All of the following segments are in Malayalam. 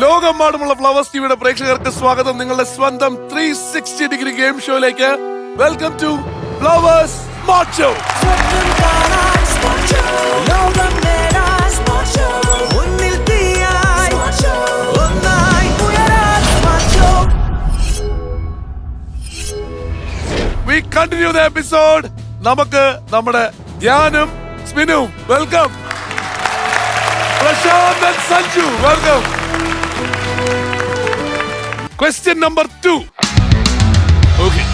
ലോകമെമ്പാടുമുള്ള ഫ്ലവേഴ്സ് ടിവിയുടെ പ്രേക്ഷകർക്ക് സ്വാഗതം. നിങ്ങളുടെ സ്വന്തം 360 ഡിഗ്രി ഗെയിം ഷോയിലേക്ക്. Welcome to Flowers Smart Show. We continue the episode. നമുക്ക് നമ്മുടെ ധ്യാനും സ്മിനും welcome. Prashanth and Sanju welcome. Question number 2. Okay.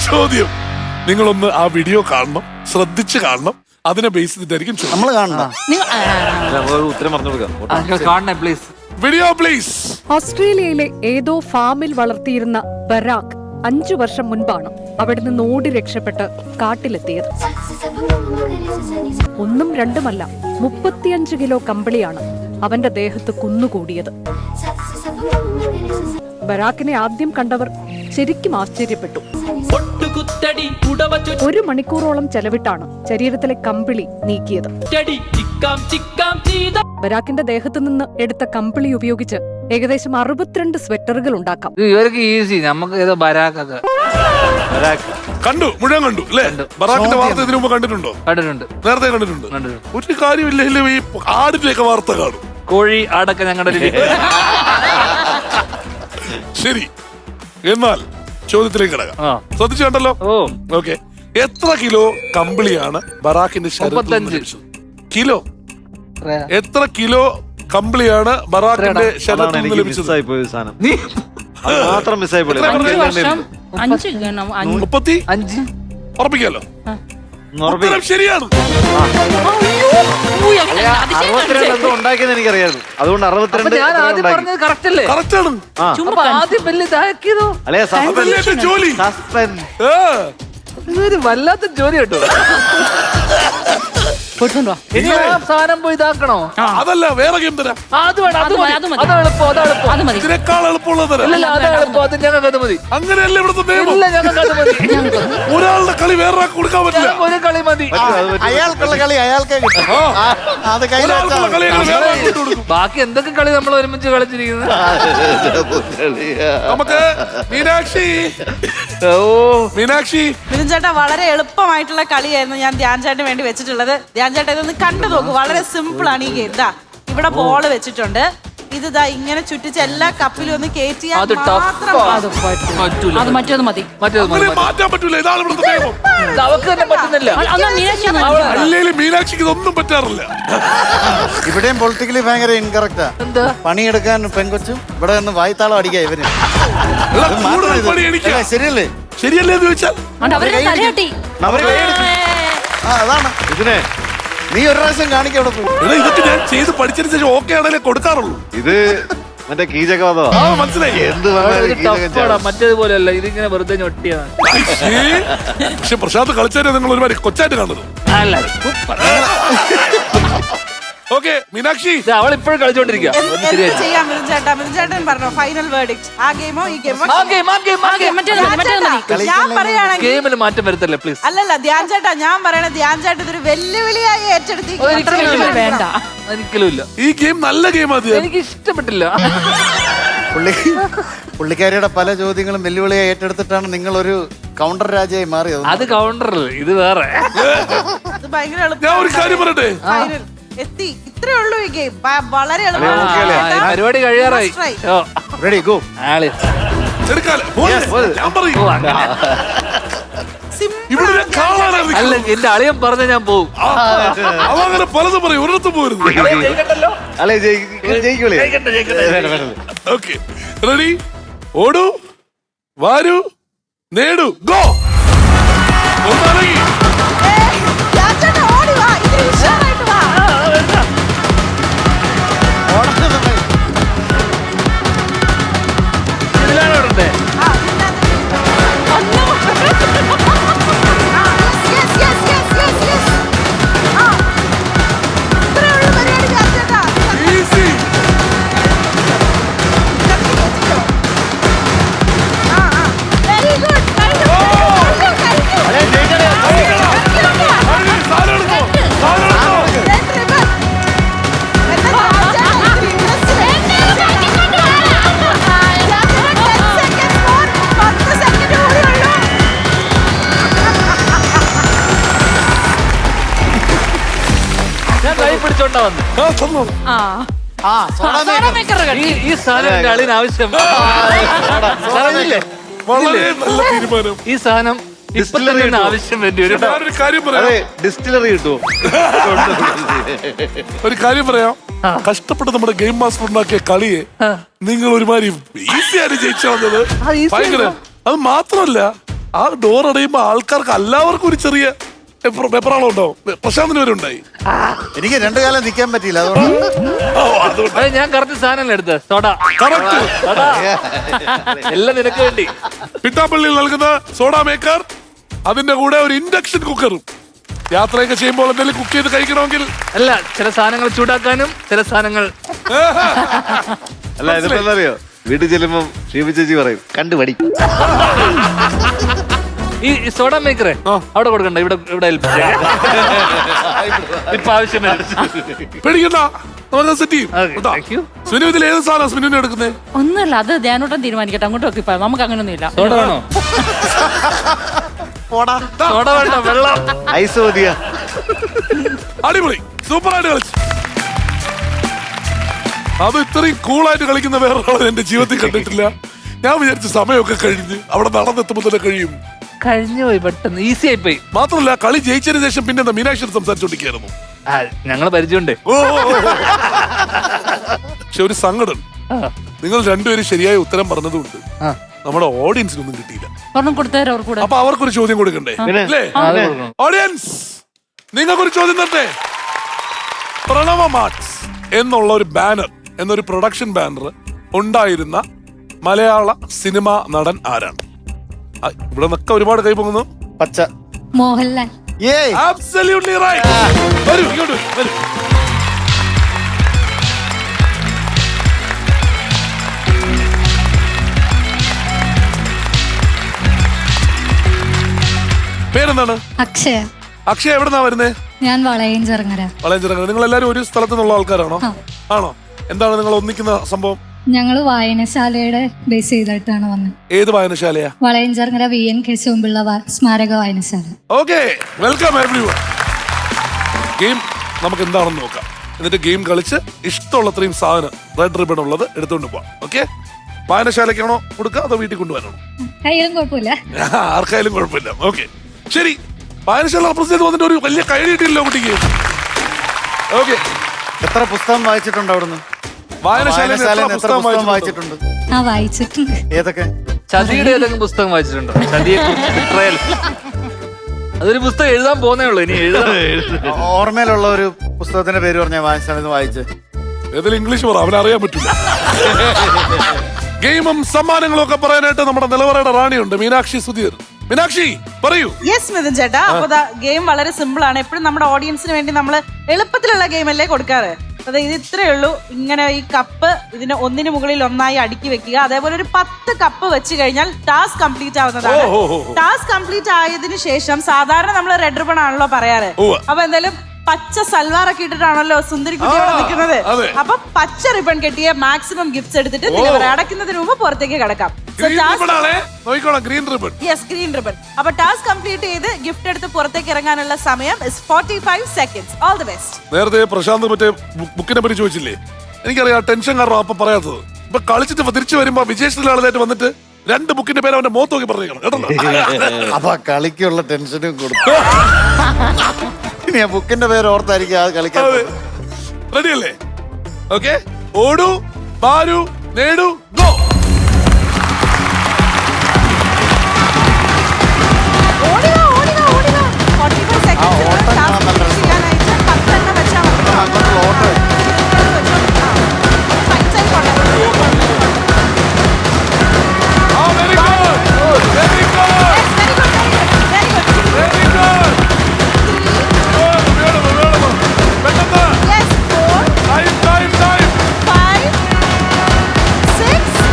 ചോദ്യം, നിങ്ങളൊന്ന് ആ വീഡിയോ കാണണം, ശ്രദ്ധിച്ച് കാണണം. അതിനെ ബേസ് ചെയ്തിട്ടായിരിക്കും നമ്മൾ കാണണം. ഉത്തരം പറഞ്ഞു കൊടുക്കാം. Video please. ഓസ്ട്രേലിയയിലെ ഏതോ ഫാമിൽ വളർത്തിയിരുന്ന ബരാക്ക് 5 വർഷം മുൻപാണ് അവിടെ നിന്ന് ഓടി രക്ഷപ്പെട്ട് കാട്ടിലെത്തിയത്. ഒന്നും രണ്ടുമല്ല, 35 കിലോ കമ്പിളിയാണ് അവന്റെ ദേഹത്ത് കുന്നുകൂടിയത്. ബരാക്കിനെ ആദ്യം കണ്ടവർ ശരിക്കും ആശ്ചര്യപ്പെട്ടു. 1 മണിക്കൂറോളം ചെലവിട്ടാണ് ശരീരത്തിലെ കമ്പിളി നീക്കിയത്. ബരാക്കിന്റെ ദേഹത്ത് നിന്ന് എടുത്ത കമ്പിളി ഉപയോഗിച്ച് ഏകദേശം 62 സ്വെറ്ററുകൾ ഉണ്ടാക്കാം. ഇവർക്ക് ഈസി, നമുക്ക് ഏതോ ബരാക്കൊക്കെ കണ്ടു, മുഴുവൻ കണ്ടു അല്ലേ? ബറാക്കിന്റെ വാർത്ത ഇതിനു മുമ്പ് കണ്ടിട്ടുണ്ടോ? കണ്ടിട്ടുണ്ട്, നേരത്തെ കണ്ടിട്ടുണ്ട്. ഒരു കാര്യമില്ല, ഈ ആടിന്റെയൊക്കെ വാർത്ത കാണും. കോഴി ആടൊക്കെ ഞങ്ങളുടെ ശരി, എന്നാൽ ചോദ്യത്തിലേക്ക് കിടക്കാം. ശ്രദ്ധിച്ചു കണ്ടല്ലോ. ഓക്കെ, എത്ര കിലോ കമ്പിളിയാണ് ബറാക്കിന്റെ ശരീരത്തിൽ? കിലോ എത്ര കിലോ കമ്പിളിയാണ് ബറാക്കിന്റെ ശരീരത്തിൽ ലഭിച്ചത്? മാത്രം മിസ്സായി പോയി. 35 ഉറപ്പിക്കാലോ? ഉത്തരം ശരിയാണ്. 62 ഉണ്ടാക്കിയെന്ന് എനിക്കറിയായിരുന്നു. അതുകൊണ്ട് 62 കറക്റ്റ് ആണ്. ജോലി ഇതൊരു വല്ലാത്ത ജോലി കേട്ടോ. ഇനി ആ സാധനം പോയി ഇതാക്കണോ? അതല്ല, വേറെ ഗെയിം തരാം. ഇതിനേക്കാൾ എളുപ്പമുള്ളത് തരാം. അങ്ങനെയല്ല ഇവിടുത്തെ നിയമം. ഒരാളുടെ കളി വേറെ കൊടുക്കാൻ പറ്റില്ല. ഒരു കളി മതി. അയാൾക്കുള്ള കളി അയാൾക്കേ കിട്ടും. ഒരാൾക്കുള്ള കളി വേറെ കൊടുക്കും. ബാക്കി എന്തൊക്കെ കളി നമ്മൾ ഒരുമിച്ച് കളിച്ചിരിക്കുന്നത്? നമുക്ക് മീനാക്ഷി ചേട്ടാ, വളരെ എളുപ്പമായിട്ടുള്ള കളിയായിരുന്നു ഞാൻ ധ്യാൻ ചേട്ടന് വേണ്ടി വെച്ചിട്ടുള്ളത്. ധ്യാൻ ചേട്ടാ, ഇതൊന്ന് കണ്ടു നോക്കൂ. വളരെ സിമ്പിൾ ആണ് ഈ ഗെയിം. ഇതാ ഇവിടെ ബോള് വെച്ചിട്ടുണ്ട്. ഇത് ഇതാ ഇങ്ങനെ ചുറ്റിച്ച് എല്ലാ കപ്പിലും ഒന്ന് കയറ്റിയാൽ മാറ്റാൻ പറ്റൂല. ഇതാണ് ഇവിടുത്തെ നിയമം. അവക്ക് തന്നെ പറ്റുന്നില്ല. അല്ലേലും മീനാക്ഷിക്ക് ഇതൊന്നും പറ്റാറില്ല. ഇവിടെയും പൊളിറ്റിക്കലി ഭയങ്കര ഇൻകറക്റ്റാ. പണിയെടുക്കാൻ പെൺകൊച്ചും ഇവിടെ നിന്ന് വായ്ത്താളം അടിക്കാ ഇവര്. ശരിയല്ലേ? ശരിയല്ലേ എന്ന് ചോദിച്ചാൽ അതാണ്. ഇതിനെ നീ ഒരു പ്രാവശ്യം കാണിക്കാം. ഇതൊക്കെ ഞാൻ ചെയ്ത് പഠിച്ചതിന് ശേഷം ഓക്കെ ആണല്ലേ കൊടുക്കാറുള്ളൂ. ഇത് മറ്റേ കീചകവാദോ? മനസ്സിലായി. എന്ത് മറ്റേതുപോലെയല്ല, ഇതിങ്ങനെ വെറുതെ ഞൊട്ടിയാണ്. പക്ഷെ പ്രശാന്ത് കളിച്ചാൽ നിങ്ങൾ ഒരുപാട് കൊച്ചായിട്ട് കാണുന്നു. ഓക്കെ മീനാക്ഷി, അവൾ ഇപ്പോഴും കളിച്ചോണ്ടിരിക്കുക. ചേട്ടൻ പറഞ്ഞോ ഫൈനൽ വേർഡിക്റ്റ്. ആ ഗെയിമോ ഈ ഗെയിമോ? ഞാൻ പറയുകയാണെങ്കിൽ ഗെയിമിൽ മാറ്റം വരുത്തല്ലേ പ്ലീസ്. അല്ലല്ല ധ്യാൻ ചേട്ടാ, ഞാൻ പറയണ ധ്യാൻ ചേട്ടൻ ഇതൊരു വെല്ലുവിളിയായി ഏറ്റെടുത്തിരിക്കും. വേണ്ട, ഒരിക്കലും ഇല്ല. ഈ ഗെയിം നല്ല ഗെയിമാണ്. എനിക്ക് ഇഷ്ടപ്പെട്ടില്ല. പുള്ളിക്കാരിയുടെ പല ചോദ്യങ്ങളും വെല്ലുവിളിയായി ഏറ്റെടുത്തിട്ടാണ് നിങ്ങൾ ഒരു കൗണ്ടർ രാജയായി മാറിയത്. അത് കൗണ്ടർ, ഇത് വേറെ. ഇത് ഭയങ്കര ഞാൻ ഒരു കാര്യം പറയട്ടെ, എത്തി. ഇത്രേ ഉള്ളൂ ഈ ഗെയിം. വളരെ പരിപാടി കഴിയാറായി. Ready go. അല്ല, എന്റെ അളിയൻ പറഞ്ഞ ഞാൻ പോവും. അങ്ങനെ പലതും പറയും, ഒരിടത്തും പോരുന്നു. ഓക്കെ റെഡി, ഓടൂ, വാരൂ, നേടൂ, ഗോ. ഒന്നിറങ്ങി very good. വന്നു. ആ തന്നു. ആ ആ സോഡ സോഡ മേക്കർ കണ്ടു. ഈ സാധനം എന്റെ അളിയന് ആവശ്യം. സാധനമില്ലേ? വളരെ നല്ല തീരുമാനം. ഈ സാധനം ഇപ്പൊ തന്നെ ഒന്ന് ആവശ്യം വേണ്ടി വരും. ഞാനൊരു കാര്യം പറയാം. അതെ ഡിസ്റ്റിലറി കിട്ടുമോ? ഒരു കാര്യം പറയാം. കഷ്ടപ്പെട്ട് നമ്മുടെ ഗെയിം മാസ്റ്റർ ഉണ്ടാക്കിയ കളിയെ നിങ്ങൾ ഒരുമാതിരി ഈസിയായിട്ട് ജയിച്ചു വന്നത്. ഭയങ്കര. അത് മാത്രമല്ല ആ ഡോർ അടയുമ്പോ ആൾക്കാർക്ക് എല്ലാവർക്കും ഒരു ചെറിയ പെപ്പറാളം ഉണ്ടാവും. പ്രശാന്തിന് വരെ ഉണ്ടായി. എനിക്ക് 2 കാലം നിൽക്കാൻ പറ്റിയില്ല അതുകൊണ്ട് അത് ഞാൻ കറക്റ്റ് സാധനം എടുത്ത് സോഡ. കറക്റ്റ്. എല്ലാം നിനക്ക് വേണ്ടി. പിട്ടാപ്പള്ളിയിൽ നൽകുന്ന സോഡ മേക്കർ, അതിന്റെ കൂടെ ഒരു ഇൻഡക്ഷൻ കുക്കറും. യാത്രയൊക്കെ ചെയ്യുമ്പോൾ എന്തെങ്കിലും കുക്ക് ചെയ്ത് കഴിക്കണമെങ്കിൽ അല്ല, ചില സാധനങ്ങൾ ചൂടാക്കാനും ചില സാധനങ്ങൾ. അല്ല ഇതിപ്പോ എന്താ അറിയോ, വീട്ടിൽ ചെല്ലുമ്പോ ഷീബ ചേച്ചി പറയും കണ്ടു പഠി. ഈ സോഡ മേക്കറെ അവിടെ കൊടുക്കണ്ട, ഇവിടെ ഇവിടെ ഇപ്പൊ ആവശ്യം വരും. പേടിക്കണ്ട, നമുക്ക് സെറ്റ് ചെയ്യും. Okay, കേട്ടോ? thank you. സ്മിനു, ഇതിൽ ഏത് സാധനം സ്മിനുവിനെ എടുക്കുന്നേ? ഒന്നുമില്ല, അത് ധ്യാനോട്ടം തീരുമാനിക്കട്ടെ. അങ്ങോട്ട് നോക്കിപ്പോ നമുക്ക് അങ്ങനൊന്നും ഇല്ല. സോഡ വേണോ? പോടാ. സോഡ വേണ്ട, വെള്ളം. ഐസ് മതിയാ. അടിപൊളി, സൂപ്പറായിട്ട് കളിച്ചു. അത് ഇത്രയും കൂളായിട്ട് കളിക്കുന്ന വേറൊരാളെ എന്റെ ജീവിതത്തിൽ കണ്ടിട്ടില്ല. ഞാൻ വിചാരിച്ച സമയമൊക്കെ കഴിഞ്ഞ് അവിടെ നടന്നെത്തുമ്പോ തന്നെ കഴിയും. കഴിഞ്ഞു പോയി പെട്ടെന്ന്, ഈസി ആയി പോയി. മാത്രമല്ല കളി ജയിച്ചതിന് ശേഷം പിന്നെ എന്താ മീനാക്ഷി സംസാരിച്ചോണ്ടിരിക്കായിരുന്നു. ഞങ്ങള് പരിചയമുണ്ട്. പക്ഷെ ഒരു സങ്കടം, നിങ്ങൾ രണ്ടുപേരും ശരിയായ ഉത്തരം പറഞ്ഞതുകൊണ്ട് നമ്മുടെ ഓഡിയൻസിനൊന്നും കിട്ടിയില്ല. ഒരെണ്ണം കൊടുത്തേരാ അവർ കൂടെ. അപ്പൊ അവർക്കൊരു ചോദ്യം കൊടുക്കണ്ടേ? അല്ലേ? അത് കൊടുക്കണം. ഓഡിയൻസ്, നിങ്ങൾക്കൊരു ചോദ്യം തരട്ടെ. പ്രണവ മാർട്സ് എന്നുള്ള ഒരു ബാനർ, എന്നൊരു പ്രൊഡക്ഷൻ ബാനർ ഉണ്ടായിരുന്ന മലയാള സിനിമാ നടൻ ആരാണ്? ഇവിടെ നിന്നൊക്കെ ഒരുപാട് കൈ പോകുന്നു. പച്ച. മോഹൻലാൽ. ഏയ് Absolutely right. വരൂ, ഇങ്ങോട്ട് വരൂ. പേരെന്താണ്? അക്ഷയ. അക്ഷയ എവിടെന്നാ വരുന്നേ? ഞാൻ വളയഞ്ചിറങ്ങര. വളയഞ്ചിറങ്ങര. നിങ്ങൾ എല്ലാവരും ഒരു സ്ഥലത്ത് നിന്നുള്ള ആൾക്കാരാണോ? ആണോ? എന്താണ് നിങ്ങൾ ഒന്നിക്കുന്ന സംഭവം? ഞങ്ങള് വായനശാലയുടെ ബേസ് ചെയ്തിട്ടാണ് വന്നത്. ഏത് വായനശാലയാ? വളയഞ്ചിറങ്ങര VN കേശവൻപിള്ള സ്മാരക വായനശാല. Okay, welcome everyone. ഗെയിം നമുക്ക് എന്താണെന്ന് നോക്കാം. എന്നിട്ട് ഗെയിം കളിച്ച് ഇഷ്ടമുള്ളത്രയും സാധനം റെഡ് റിബൺ ഉള്ളത് എടുത്തുകൊണ്ട് പോവാം. ഓക്കെ, വായനശാലയ്ക്കാണോ കൊടുക്കുക അതോ വീട്ടിൽ കൊണ്ടുവരണോ? കയ്യിലും കുഴപ്പമില്ല. ആർക്കായാലും കുഴപ്പമില്ല. ഓക്കെ, ശരി. വായനശാല റെപ്രസെന്റ് വന്നിട്ട് ഒരു വലിയ കൈ കിട്ടിയില്ലോ കുട്ടിക്ക്. ഓക്കെ, എത്ര പുസ്തകം വായിച്ചിട്ടുണ്ട് അവിടുന്ന്? വായനശാലയിൽ എത്ര വായനശാലയിൽ എത്ര പുസ്തകം പുസ്തകം വായിച്ചിട്ടുണ്ട്? വായിച്ചിട്ടുണ്ട്? ആ വായിച്ചിട്ടുണ്ട്. ഏതൊക്കെ? ചതിയുടെ ഏതെങ്കിലും പുസ്തകം വായിച്ചിട്ടുണ്ടോ? ചതിയെ ബിട്രയൽ. അതൊരു പുസ്തകം എഴുതാൻ പോന്നേ ഉള്ളൂ, ഇനി എഴുതാം. ഓർമ്മയിലുള്ള ഒരു പുസ്തകത്തിന്റെ പേര് പറഞ്ഞ വായനശാല വായിച്ച്. ഏതെങ്കിലും ഇംഗ്ലീഷ് പറ, അവനറിയാൻ പറ്റില്ല. ഗെയിമും സമ്മാനങ്ങളും ഒക്കെ പറയാനായിട്ട് നമ്മുടെ നിലവറയുടെ റാണിയുണ്ട്, മീനാക്ഷി സുധീർ. മീനാക്ഷി പറയൂ. യെസ് മിഥുൻ ചേട്ടാ. അപ്പൊ ഗെയിം വളരെ സിമ്പിൾ ആണ്. എപ്പോഴും നമ്മുടെ ഓഡിയൻസിന് വേണ്ടി നമ്മൾ എളുപ്പത്തിലുള്ള ഗെയിം അല്ലേ കൊടുക്കാറ്. അതെ, ഇത് ഇത്രയേ ഉള്ളൂ. ഇങ്ങനെ ഈ കപ്പ് ഇതിന് ഒന്നിന് മുകളിൽ ഒന്നായി അടുക്കി വെക്കുക. അതേപോലെ ഒരു 10 കപ്പ് വെച്ച് കഴിഞ്ഞാൽ ടാസ്ക് കംപ്ലീറ്റ് ആവുന്നതാണ്. ടാസ്ക് കംപ്ലീറ്റ് ആയതിനു ശേഷം സാധാരണ നമ്മൾ റെഡ് റിബൺ ആണല്ലോ പറയാറ്. അപ്പൊ എന്തായാലും പച്ച സൽവാർ ഒക്കെ ഇട്ടിട്ടാണല്ലോ സുന്ദരി കുട്ടിയോടെ നിൽക്കുന്നത്. അപ്പൊ പച്ച റിബൺ കെട്ടിയ മാക്സിമം ഗിഫ്റ്റ്സ് എടുത്തിട്ട് നിങ്ങൾ അടയ്ക്കുന്നതിന് മുമ്പ് പുറത്തേക്ക് കിടക്കാം. Green ribbon. Yes, green ribbon. അപ്പൊ ടാസ്ക് കംപ്ലീറ്റ് ചെയ്ത് ഗിഫ്റ്റ് എടുത്ത് പുറത്തേക്ക് ഇറങ്ങാനുള്ള സമയം 45 സെക്കൻഡ്സ്. All the best. നേരത്തെ പ്രശാന്ത് മറ്റേ ബുക്കിനെ പറ്റി ചോദിച്ചില്ലേ? എനിക്കറിയാം ടെൻഷൻ കാരണം അപ്പൊ പറയാത്തത്. ഇപ്പൊ കളിച്ചിട്ട് തിരിച്ചു വരുമ്പോ വിജയശ്രീലാളായിട്ട് വന്നിട്ട് 2 ബുക്കിന്റെ പേര് അവന്റെ മുഖത്ത് നോക്കി പറഞ്ഞേക്കണം കേട്ടോ. അപ്പൊ ആ കളിക്കുള്ള ടെൻഷനും കൊടുത്തു. ഇനി ആ ബുക്കിന്റെ പേര് ഓർത്തായിരിക്കും ആ കളിക്കാൻ. റെഡി അല്ലേ? Okay, ഓടു ബാരു നേടു go. ഓടിവാ, ഓടിവാ, ഓടിവാ. 45 seconds task complete ചെയ്യാനായിട്ട് 10 എണ്ണം വെച്ചാൽ മതി. അങ്ങോട്ടുള്ള auto. Very good, very good, very good. പെട്ടെന്ന്. Yes, 4, time, time, time. 5, 6,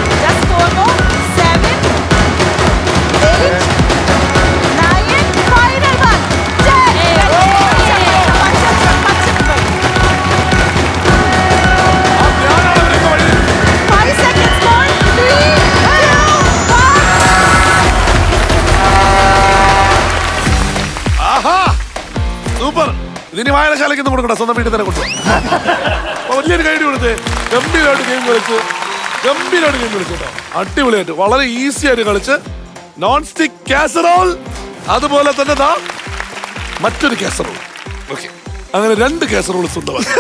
ഇനി വായനശാലയ്ക്ക് ഒന്നും കൊടുക്കണ്ട, സ്വന്തം വീട്ടിൽ തന്നെ കൊണ്ടുപോകാം. അപ്പൊ വലിയൊരു കൈഡി കൊടുത്ത് ഗംഭീരമായിട്ട് ഗെയിം കളിച്ച് കേട്ടോ. അടിപൊളിയായിട്ട് വളരെ ഈസി ആയിട്ട് കളിച്ച് നോൺ സ്റ്റിക് കാസറോൾ, അതുപോലെ തന്നെ ദാ മറ്റൊരു കാസറോൾ. ഓക്കെ, അങ്ങനെ 2 കാസറോൾ സ്വന്തമാക്കി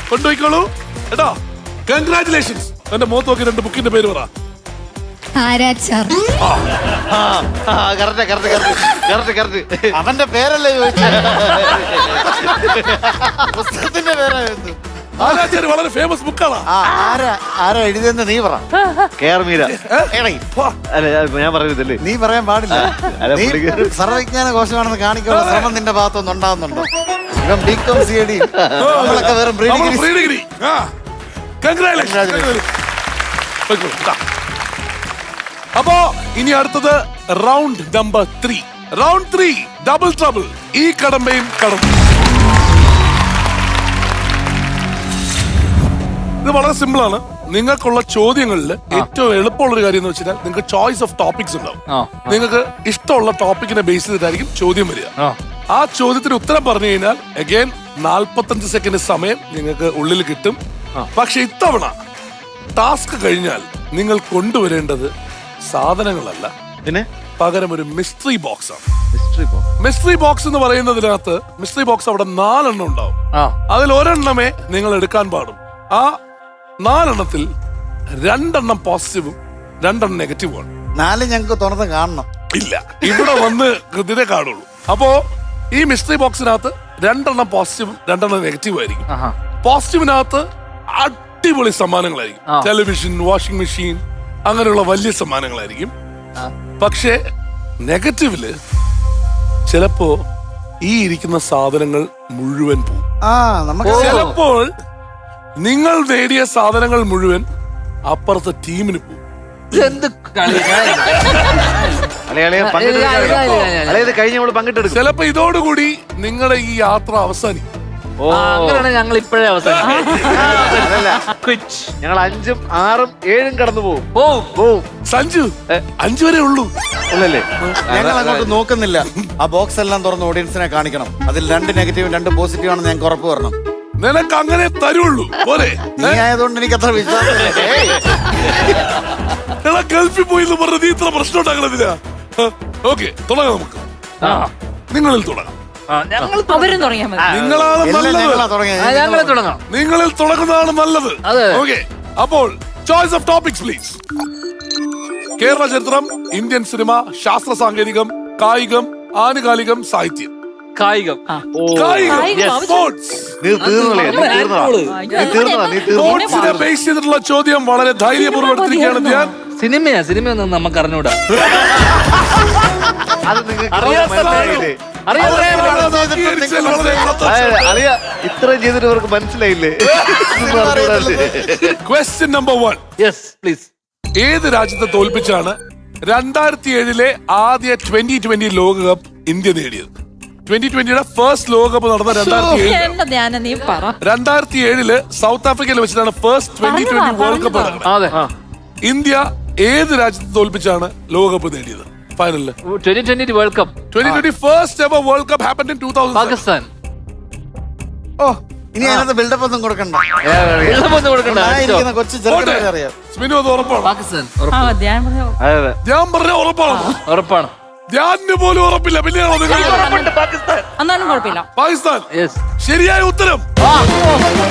കൊണ്ടുപോയിക്കോളൂ കേട്ടോ. കൺഗ്രാറ്റുലേഷൻസ്. എന്റെ മുഖത്ത് നോക്കി 2 ബുക്കിന്റെ പേര് പറ. ആരാജ് സാർ. അവന്റെ പേരല്ലേ ചോദിച്ചത്? പുസ്തകത്തിന്റെ പേരായിരുന്നു. ആരാച്ചാര് വളരെ ഫേമസ് ബുക്കാണ്. ആരാ എഴുതിയെന്ന് നീ പറ. കേർമീര. എടീ, അല്ല ഞാൻ പറയുന്നില്ലേ, നീ പറയാൻ പാടില്ല. അല്ല, നീ പുള്ളിക്ക് സർവജ്ഞാന കോശമാണെന്ന് കാണിക്കാനുള്ള ശ്രമം നിന്റെ ഭാഗത്തൊന്നും ഉണ്ടാകുന്നുണ്ടോ? ഇവൻ ബികോം CAD, നമ്മളൊക്കെ വെറും പ്രീ ഡിഗ്രി. അപ്പോ ഇനി അടുത്തത് round number 3. Round 3 double trouble. ഈ കടമ്പയും കടന്നു. ഇത് വളരെ സിമ്പിൾ ആണ്. നിങ്ങൾക്കുള്ള ചോദ്യങ്ങളിൽ ഏറ്റവും എളുപ്പമുള്ള ഒരു കാര്യം എന്ന് വെച്ചാൽ നിങ്ങൾക്ക് ചോയ്സ് ഓഫ് ടോപ്പിക്സ് ഉണ്ടാവും. നിങ്ങൾക്ക് ഇഷ്ടമുള്ള ടോപ്പിക്കിനെ ബേസ് ചെയ്തിട്ടായിരിക്കും ചോദ്യം വരിക. ആ ചോദ്യത്തിന് ഉത്തരം പറഞ്ഞു കഴിഞ്ഞാൽ അഗൈൻ 45 സെക്കൻഡ് സമയം നിങ്ങൾക്ക് ഉള്ളിൽ കിട്ടും. പക്ഷെ ഇത്തവണ ടാസ്ക് കഴിഞ്ഞാൽ നിങ്ങൾ കൊണ്ടുവരേണ്ടത് സാധനങ്ങളല്ല, പിന്നെ പകരം ഒരു മിസ്റ്ററി ബോക്സ് ആണ്. മിസ്റ്ററി ബോക്സ് എന്ന് പറയുന്നതിനകത്ത് മിസ്റ്ററി ബോക്സ് അവിടെ 4 എണ്ണം ഉണ്ടാവും. അതിൽ ഒരെണ്ണമേ നിങ്ങൾ എടുക്കാൻ പാടും. ആ 4 എണ്ണത്തിൽ 2 എണ്ണം പോസിറ്റീവും 2 എണ്ണം നെഗറ്റീവും ആണ്. 4 ഞങ്ങൾക്ക് തുറന്ന് കാണണം. ഇല്ല, ഇവിടെ വന്ന് കൃത്യതയെ കാണുള്ളൂ. അപ്പോ ഈ മിസ്റ്ററി ബോക്സിനകത്ത് 2 എണ്ണം പോസിറ്റീവും 2 എണ്ണം നെഗറ്റീവും ആയിരിക്കും. പോസിറ്റീവിനകത്ത് അടിപൊളി സമ്മാനങ്ങളായിരിക്കും. ടെലിവിഷൻ, വാഷിംഗ് മെഷീൻ, അങ്ങനെയുള്ള വലിയ സമ്മാനങ്ങളായിരിക്കും. പക്ഷേ നെഗറ്റീവില് ചിലപ്പോ ഈ ഇരിക്കുന്ന സാധനങ്ങൾ മുഴുവൻ പോകും. നമുക്ക് ചിലപ്പോൾ നിങ്ങൾ നേടിയ സാധനങ്ങൾ മുഴുവൻ അപ്പുറത്തെ ടീമിന് പോകും. എന്ത് കളി ഇത് കഴിഞ്ഞ നമ്മള് പങ്കിട്ടെടുക്കും. ചിലപ്പോ ഇതോടുകൂടി നിങ്ങളുടെ ഈ യാത്ര അവസാനിക്കും. അങ്ങനെയാണ് ഞങ്ങൾ ഇപ്പോഴേ അവസാനം. ഞങ്ങൾ 5ഉം 6ഉം 7ഉം കടന്നു പോകും. സഞ്ജു 5 വരെ ഉള്ളൂ. അല്ലല്ലേ? ഞങ്ങൾ അങ്ങോട്ട് നോക്കുന്നില്ല. ആ ബോക്സ് എല്ലാം തുറന്ന് ഓഡിയൻസിനെ കാണിക്കണം. അതിൽ 2 നെഗറ്റീവും 2 പോസിറ്റീവ് ആണെന്ന് ഞങ്ങൾക്ക് ഉറപ്പ് വരണം. നിനക്ക് അങ്ങനെ തരുള്ളൂ പോലെ. നീ ആയതുകൊണ്ട് എനിക്ക് അത്ര വിശ്വാസമില്ല. ഗൾഫിൽ പോയി എന്ന് പറഞ്ഞ നീ ഇത്ര പ്രശ്നം ഉണ്ടാക്കണതില്ല. ഓക്കെ, തുടങ്ങാം. നമുക്ക് നിങ്ങളിൽ തുടങ്ങാം. അവരും തുടങ്ങിയാൽ മതി. നിങ്ങളാണ് എല്ലാം നല്ലത്. ഞങ്ങളാ തുടങ്ങിയത്. ഞങ്ങളെ തുടങ്ങാം. നിങ്ങളിൽ തുടങ്ങുന്നതാണ് നല്ലത്. അതെ. ഓക്കെ, അപ്പോൾ choice of topics please. Kerala ചരിത്രം, ഇന്ത്യൻ സിനിമ, ശാസ്ത്ര സാങ്കേതികം, കായികം, ആനുകാലികം, സാഹിത്യം. കായികം. സ്പോർട്സ്. അയ്യോ, ബേസ് ചെയ്തിട്ടുള്ള ചോദ്യം വളരെ ധൈര്യപൂർവ്വം എടുത്തിരിക്കുകയാണ് ഞാൻ. സിനിമയൊന്നും നമുക്ക് അറിഞ്ഞൂടാ. അത് നിങ്ങൾക്ക് അറിയാം. ഇത്രയും ചെയ്തിട്ട് അവർക്ക് മനസ്സിലായില്ലേ? Question number 1. Yes please. ഏത് രാജ്യത്തെ തോൽപ്പിച്ചാണ് 2007 ആദ്യ 2020 ലോകകപ്പ് ഇന്ത്യ നേടിയത്? 2020 ഫസ്റ്റ് ലോകകപ്പ് നടന്ന 2007. എന്റെ ധ്യാനം നീ പറ. 2007 സൗത്ത് ആഫ്രിക്കയിൽ വെച്ചിട്ടാണ് ഫസ്റ്റ് 2020 വേൾഡ് കപ്പ് നടക്കുന്നത്. അതെ. ഇന്ത്യ ഏത് രാജ്യത്തെ തോൽപ്പിച്ചാണ് ലോകകപ്പ് നേടിയത് ഫൈനലില്? 2020 World Cup. 2020 first ever World Cup happened in 2000. Pakistan. ഓ, ഇനി അതിനകത്ത് ബിൽഡപ്പ് ഒന്നും കൊടുക്കണ്ട. വെള്ളമൊന്നും കൊടുക്കണ്ട. ഇരിക്കുന്ന കൊച്ചു ചെറുക്കനെ അറിയാം. സ്മിനു, അത് ഉറപ്പാണ്? പാകിസ്ഥാൻ. ആ ധ്യാനം പറഞ്ഞ ഞാൻ പറഞ്ഞ ഉറപ്പാണ്. ഉറപ്പാണ്. ധ്യാനിന് പോലും ഉറപ്പില്ല. പിന്നെയാണോ നിങ്ങൾ? എന്നാലും കുഴപ്പമില്ല. പാകിസ്ഥാൻ. യെസ്. ശരിയായ ഉത്തരം.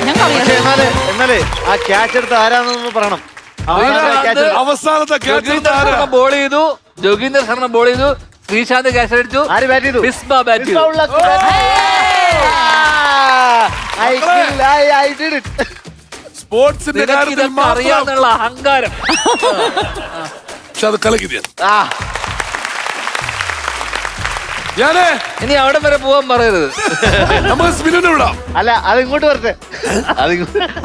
ഞങ്ങൾക്കറിയാം. എന്നാലേ ആ ക്യാച്ച് എടുത്ത് ആരാന്നൊന്ന് പറയണം. അവസാനത്തെ ജോഗീന്ദർ ശർമ്മ ബോൾ ചെയ്തു. ജോഗീന്ദർ ശർമ്മ ബോൾ ചെയ്തു. ശ്രീശാന്ത് ക്യാച്ച് അടിച്ചു. ആര് ബാറ്റ് ചെയ്തു? ബിസ്മ ബാറ്റ് ചെയ്തു. സ്പോർട്സിന്റെ കാര്യത്തിൽ ഇതൊക്കെ അറിയാന്നുള്ള അഹങ്കാരം. പക്ഷെ അത് കളിക്കുക. ഞാനേ ഇനി അവിടെ വരെ പോവാൻ പറയരുത്. നമുക്ക് സ്മിനുവിനെ വിടാം. അല്ല, അത് ഇങ്ങോട്ട് വരട്ടെ.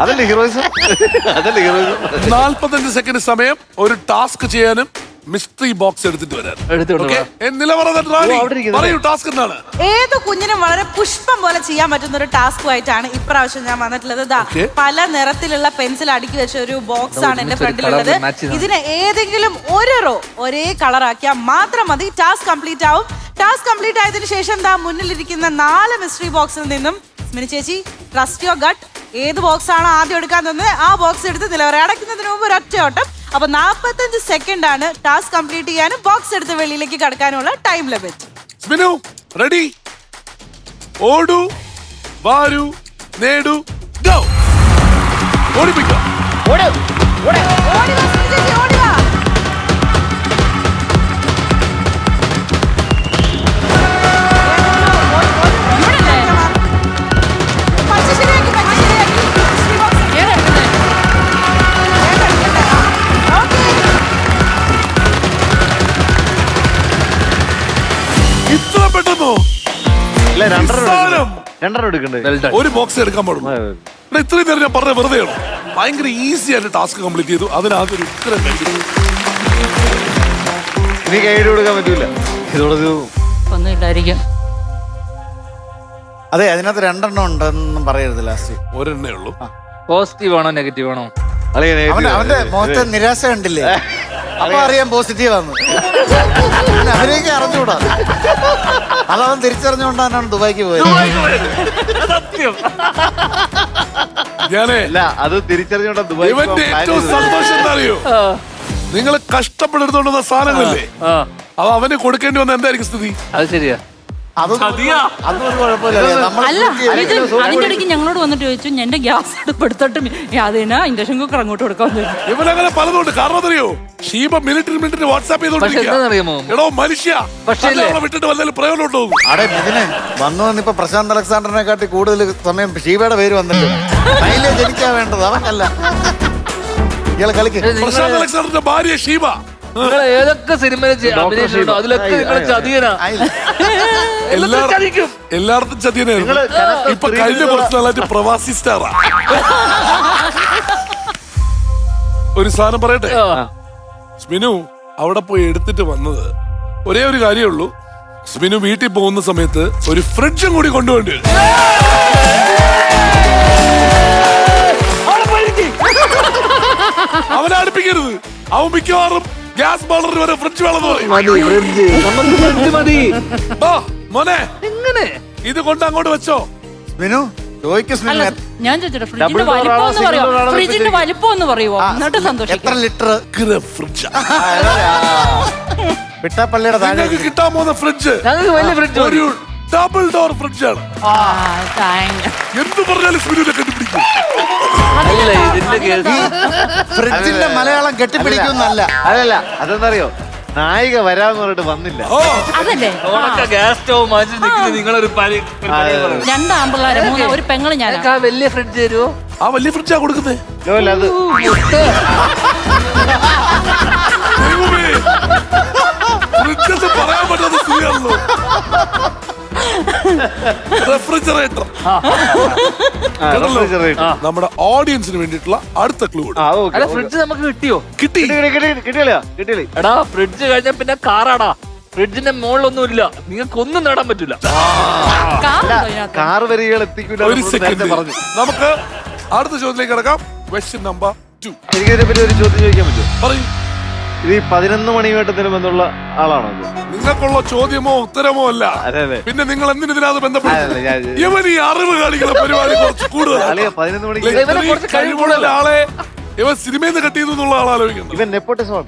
അതല്ലേ ഹീറോയിസം? അതല്ലേ ഹീറോയിസം? 45 സെക്കൻഡ് സമയം ഒരു ടാസ്ക് ചെയ്യാനും മിസ്റ്ററി ബോക്സ് എടുത്തിട്ട് വരാൻ. എടുത്തോണ്ട് Okay? വാ. നിലവറ റാണി, പറയൂ ടാസ്ക് എന്താണ്? ഏത് കുഞ്ഞിനും വളരെ പുഷ്പം പോലെ ചെയ്യാൻ പറ്റുന്ന ഒരു ടാസ്കുമായിട്ടാണ് ഇപ്രാവശ്യം ഞാൻ വന്നിട്ടുള്ളത്. ദാ Okay. പല നിറത്തിലുള്ള പെൻസിൽ അടുക്കി വെച്ച ഒരു ബോക്സ് ആണ് എന്റെ ഒരുമിച്ച് ഒരു ഫ്രണ്ടിലുള്ളത്. colour match ചെയ്യണം. ഇതിന് ഏതെങ്കിലും ഒരു റോ ഒരേ കളർ ആക്കിയാൽ മാത്രം മതി, ടാസ്ക് കംപ്ലീറ്റ് ആവും. ടാസ്ക് കംപ്ലീറ്റ് ആയതിനു ശേഷം ദാ മുന്നിലിരിക്കുന്ന 4 മിസ്റ്ററി ബോക്സിൽ നിന്നും സ്മിനി ചേച്ചി ട്രസ്റ്റ് യുവർ ഗട്ട്, ഏത് ബോക്സ് ആണ് ആദ്യം എടുക്കാൻ തന്നെ ആ ബോക്സ് എടുത്ത് നിലവറ അടയ്ക്കുന്നതിന് മുമ്പ് ഒരു ഒറ്റ ഓട്ടം. അപ്പൊ 45 സെക്കൻഡ് ആണ് ടാസ്ക് കംപ്ലീറ്റ് ചെയ്യാനും ബോക്സ് എടുത്ത് വെളിയിലേക്ക് കടക്കാനുള്ള ടൈം ലിമിറ്റ്. സ്മിനു റെഡി? ഓടു, വാരു, നേടു, ഗോ. ഓടിപ്പിക്കാം. ഓടി വാ സ്മിനി ചേച്ചി, ഓടി വാ. പച്ച ശരിയാക്കി, പച്ച ശരിയാക്കി. മിസ്റ്ററി ബോക്സ് ഇത്ര പെട്ടെന്നോ? ഇല്ല, നിസ്സാരം. രണ്ടെണ്ണം എടുക്കണ്ടേ? Well done. ഒരു ബോക്സ് എടുക്കാൻ പാടുള്ളൂ. ഇവിടെ ഇത്രയും നേരം ഞാൻ പറഞ്ഞ വെറുതെയാണോ? ഭയങ്കര ഈസി ആയിട്ട് ടാസ്ക് കംപ്ലീറ്റ് ചെയ്തു. അതിനകത്ത് ഒരു ഉത്തരം കണ്ടു. ഇനി കൈയ്യടി കൊടുക്കാൻ പറ്റൂല. ഇതോടെ ഒന്നും ഇല്ലായിരിക്കും. അതെ, അതിനകത്ത് 2 ഉണ്ടെന്നും പറയരുത് ലാസ്റ്റ്. ഒരെണ്ണേ ഉള്ളൂ. പോസിറ്റീവ് ആണോ നെഗറ്റീവ് ആണോ? അവന്റെ മുഖത്തെ നിരാശ കണ്ടില്ലേ? അപ്പൊ അറിയാം പോസിറ്റീവ് ആണ്. അവരേക്ക് അറിഞ്ഞുകൂടാ. അതവൻ തിരിച്ചറിഞ്ഞുകൊണ്ടാണ് ദുബായിക്ക് പോയത്. ഞാനേ അല്ല, അത് തിരിച്ചറിഞ്ഞോണ്ടാ ദുബായ് ഇവന്റെ ഏറ്റവും സന്തോഷം എന്താ അറിയോ? നിങ്ങൾ കഷ്ടപ്പെടുത്തോണ്ടുന്ന സാധനങ്ങളില്ലേ, ആ അത് അവന് കൊടുക്കേണ്ടി വന്ന എന്തായിരിക്കും സ്ഥിതി? അത് ശരിയാ. അതൊന്നും ഒരു കുഴപ്പമില്ല. അല്ല ഇത് അതിന്റെ ഇടയ്ക്ക് ഞങ്ങളോട് വന്നിട്ട് ചോദിച്ചു എന്റെ ഗ്യാസ് അടുപ്പെടുത്തിട്ട് അതിനാ ഇൻഡക്ഷൻ കുക്കർ അങ്ങോട്ട് കൊടുക്കാന്ന് ചോദിച്ചു. ഇവനങ്ങനെ പലതുണ്ട്. കാരണം അറിയോ, ഷീബ മിനിറ്റിന് വാട്സാപ്പ് പക്ഷെ എന്താണെന്നറിയാമോ? എടോ മനുഷ്യ, പക്ഷേ അല്ല അവളെ വിട്ടിട്ട് വന്നാലും പ്രയോജനം ഉണ്ടോ? അടെ ഇതിന് വന്നിപ്പോ പ്രശാന്ത് അലക്സാണ്ടറിനെ കാട്ടി കൂടുതൽ സമയം ഷീബയുടെ പേര് വന്നിട്ട് മൈലേജ് എനിക്കാ വേണ്ടത്, അവനല്ല. ഇയാളെ കളിക്ക്. പ്രശാന്ത് അലക്സാണ്ടറിന്റെ ഭാര്യ ഷീബ. നിങ്ങൾ ഏതൊക്കെ സിനിമയിൽ അഭിനയിച്ചിട്ടുണ്ടോ അതിലൊക്കെ നിങ്ങൾ ചതിയനാ. എല്ലായിടത്തും ചതിയനായിരുന്നു. ഇപ്പൊ കഴിഞ്ഞ കുറച്ച് നാളായിട്ട് പ്രവാസി സ്റ്റാറാ. ഒരു സാധനം പറയട്ടെ, സ്മിനു അവിടെ പോയി എടുത്തിട്ട് വന്നത് ഒരേ ഒരു കാര്യമുള്ളൂ. സ്മിനു വീട്ടിൽ പോകുന്ന സമയത്ത് ഒരു ഫ്രിഡ്ജും കൂടി കൊണ്ടുപോകേണ്ടി വരും. അവനെ അടുപ്പിക്കരുത്. അവൻ മിക്കവാറും ഗ്യാസ് ബോളറിന് വരെ ഫ്രിഡ്ജ് വേണമെന്ന് പറയും. ആ, മോനെ എങ്ങനെ ഇത് കൊണ്ട് അങ്ങോട്ട് വെച്ചോ. സ്മിനു ചോദിക്ക്. അല്ല സ്മിനു ഞാൻ ചോദിച്ചോട്ടെ ഫ്രിഡ്ജിന്റെ വലിപ്പം ഒന്ന് പറയുമോ? ഫ്രിഡ്ജിന്റെ വലിപ്പം ഒന്ന് പറയുമോ? എന്നിട്ട് എത്ര സന്തോഷിക്കും. ലിറ്റർ ഫ്രിഡ്ജ് പിട്ടാപ്പള്ളിയുടെ താഴെ നിങ്ങൾക്ക് കിട്ടാൻ പോകുന്ന ഫ്രിഡ്ജ് ഞങ്ങൾക്ക് വലിയ ഫ്രിഡ്ജ് ഒരു ഡബിൾ ഡോർ ഫ്രിഡ്ജാണ്. എന്ത് പറഞ്ഞാലും സ്മിനുവിനെ കണ്ടുപിടിക്കും. അല്ല ഇതിന്റെ കേസ് ഫ്രിഡ്ജിന്റെ മലയാളം കെട്ടിപ്പിടിക്കുന്നല്ല. അതല്ല, അതെന്തറിയോ, നായിക വരാന്ന് പറഞ്ഞിട്ട് വന്നില്ല. ഓ, അതല്ലേ ഗ്യാസ് സ്റ്റവ് മാറ്റി നിൽക്കുന്ന നിങ്ങളൊരു പണി പറയും. 2 ആമ്പിള്ളാരെ 3 ഒരു പെങ്ങള് ഞാൻ ആ വലിയ ഫ്രിഡ്ജ് തരുമോ? ആ വലിയ ഫ്രിഡ്ജാ കൊടുക്കുന്നേ. ലോല അത് ദൈവമേ, ഫ്രിഡ്ജ് പറയാൻ പറ്റാത്ത സ്ഥിതിയാണല്ലോ. റെഫ്രിജറേറ്റർ. നമ്മുടെ ഓഡിയൻസിന് വേണ്ടിയിട്ടുള്ള അടുത്ത ക്ലൂ. അല്ല ഫ്രിഡ്ജ് നമുക്ക് കിട്ടിയോ? കിട്ടി. കിട്ടിയില്ല. എടാ ഫ്രിഡ്ജ് കഴിഞ്ഞ പിന്നെ കാറാടാ. ഫ്രിഡ്ജിന്റെ മുകളിലൊന്നും ഇല്ല, നിങ്ങൾക്ക് ഒന്നും നേടാൻ പറ്റില്ല. കാർ വരികൾ എത്തിക്കൂല. ഒരു സെക്കൻഡ് പറഞ്ഞു. നമുക്ക് അടുത്ത ചോദ്യത്തിലേക്ക് കിടക്കാം. Question number 2. എനിക്കിതിനെ പറ്റി ഒരു ചോദ്യം ചോദിക്കാൻ പറ്റുമോ? പറയും. ഇത് ഈ 11 മണിവേട്ടത്തിന് ബന്ധമുള്ള ആളാണോ ഇത്? നിങ്ങൾക്കുള്ള ചോദ്യമോ ഉത്തരമോ അല്ല. അതെ. പിന്നെ നിങ്ങൾ എന്തിനകത്ത് ബന്ധപ്പെടും? അല്ല, ഞാൻ- ഇവൻ ഈ അറിവ് കാണിക്കുന്ന പരിപാടി കുറച്ച് കൂടുതലാണ്. അളിയ 11 മണിക്ക് ഇവനെ കുറച്ച് കഴിവുള്ള ആളെ ഇവൻ സിനിമയിൽ നിന്ന് കട്ട് ചെയ്തു എന്നുള്ള ആൾ ആലോചിക്കുന്നത്. ഇവൻ നെപ്പോട്ടിസമാണ്.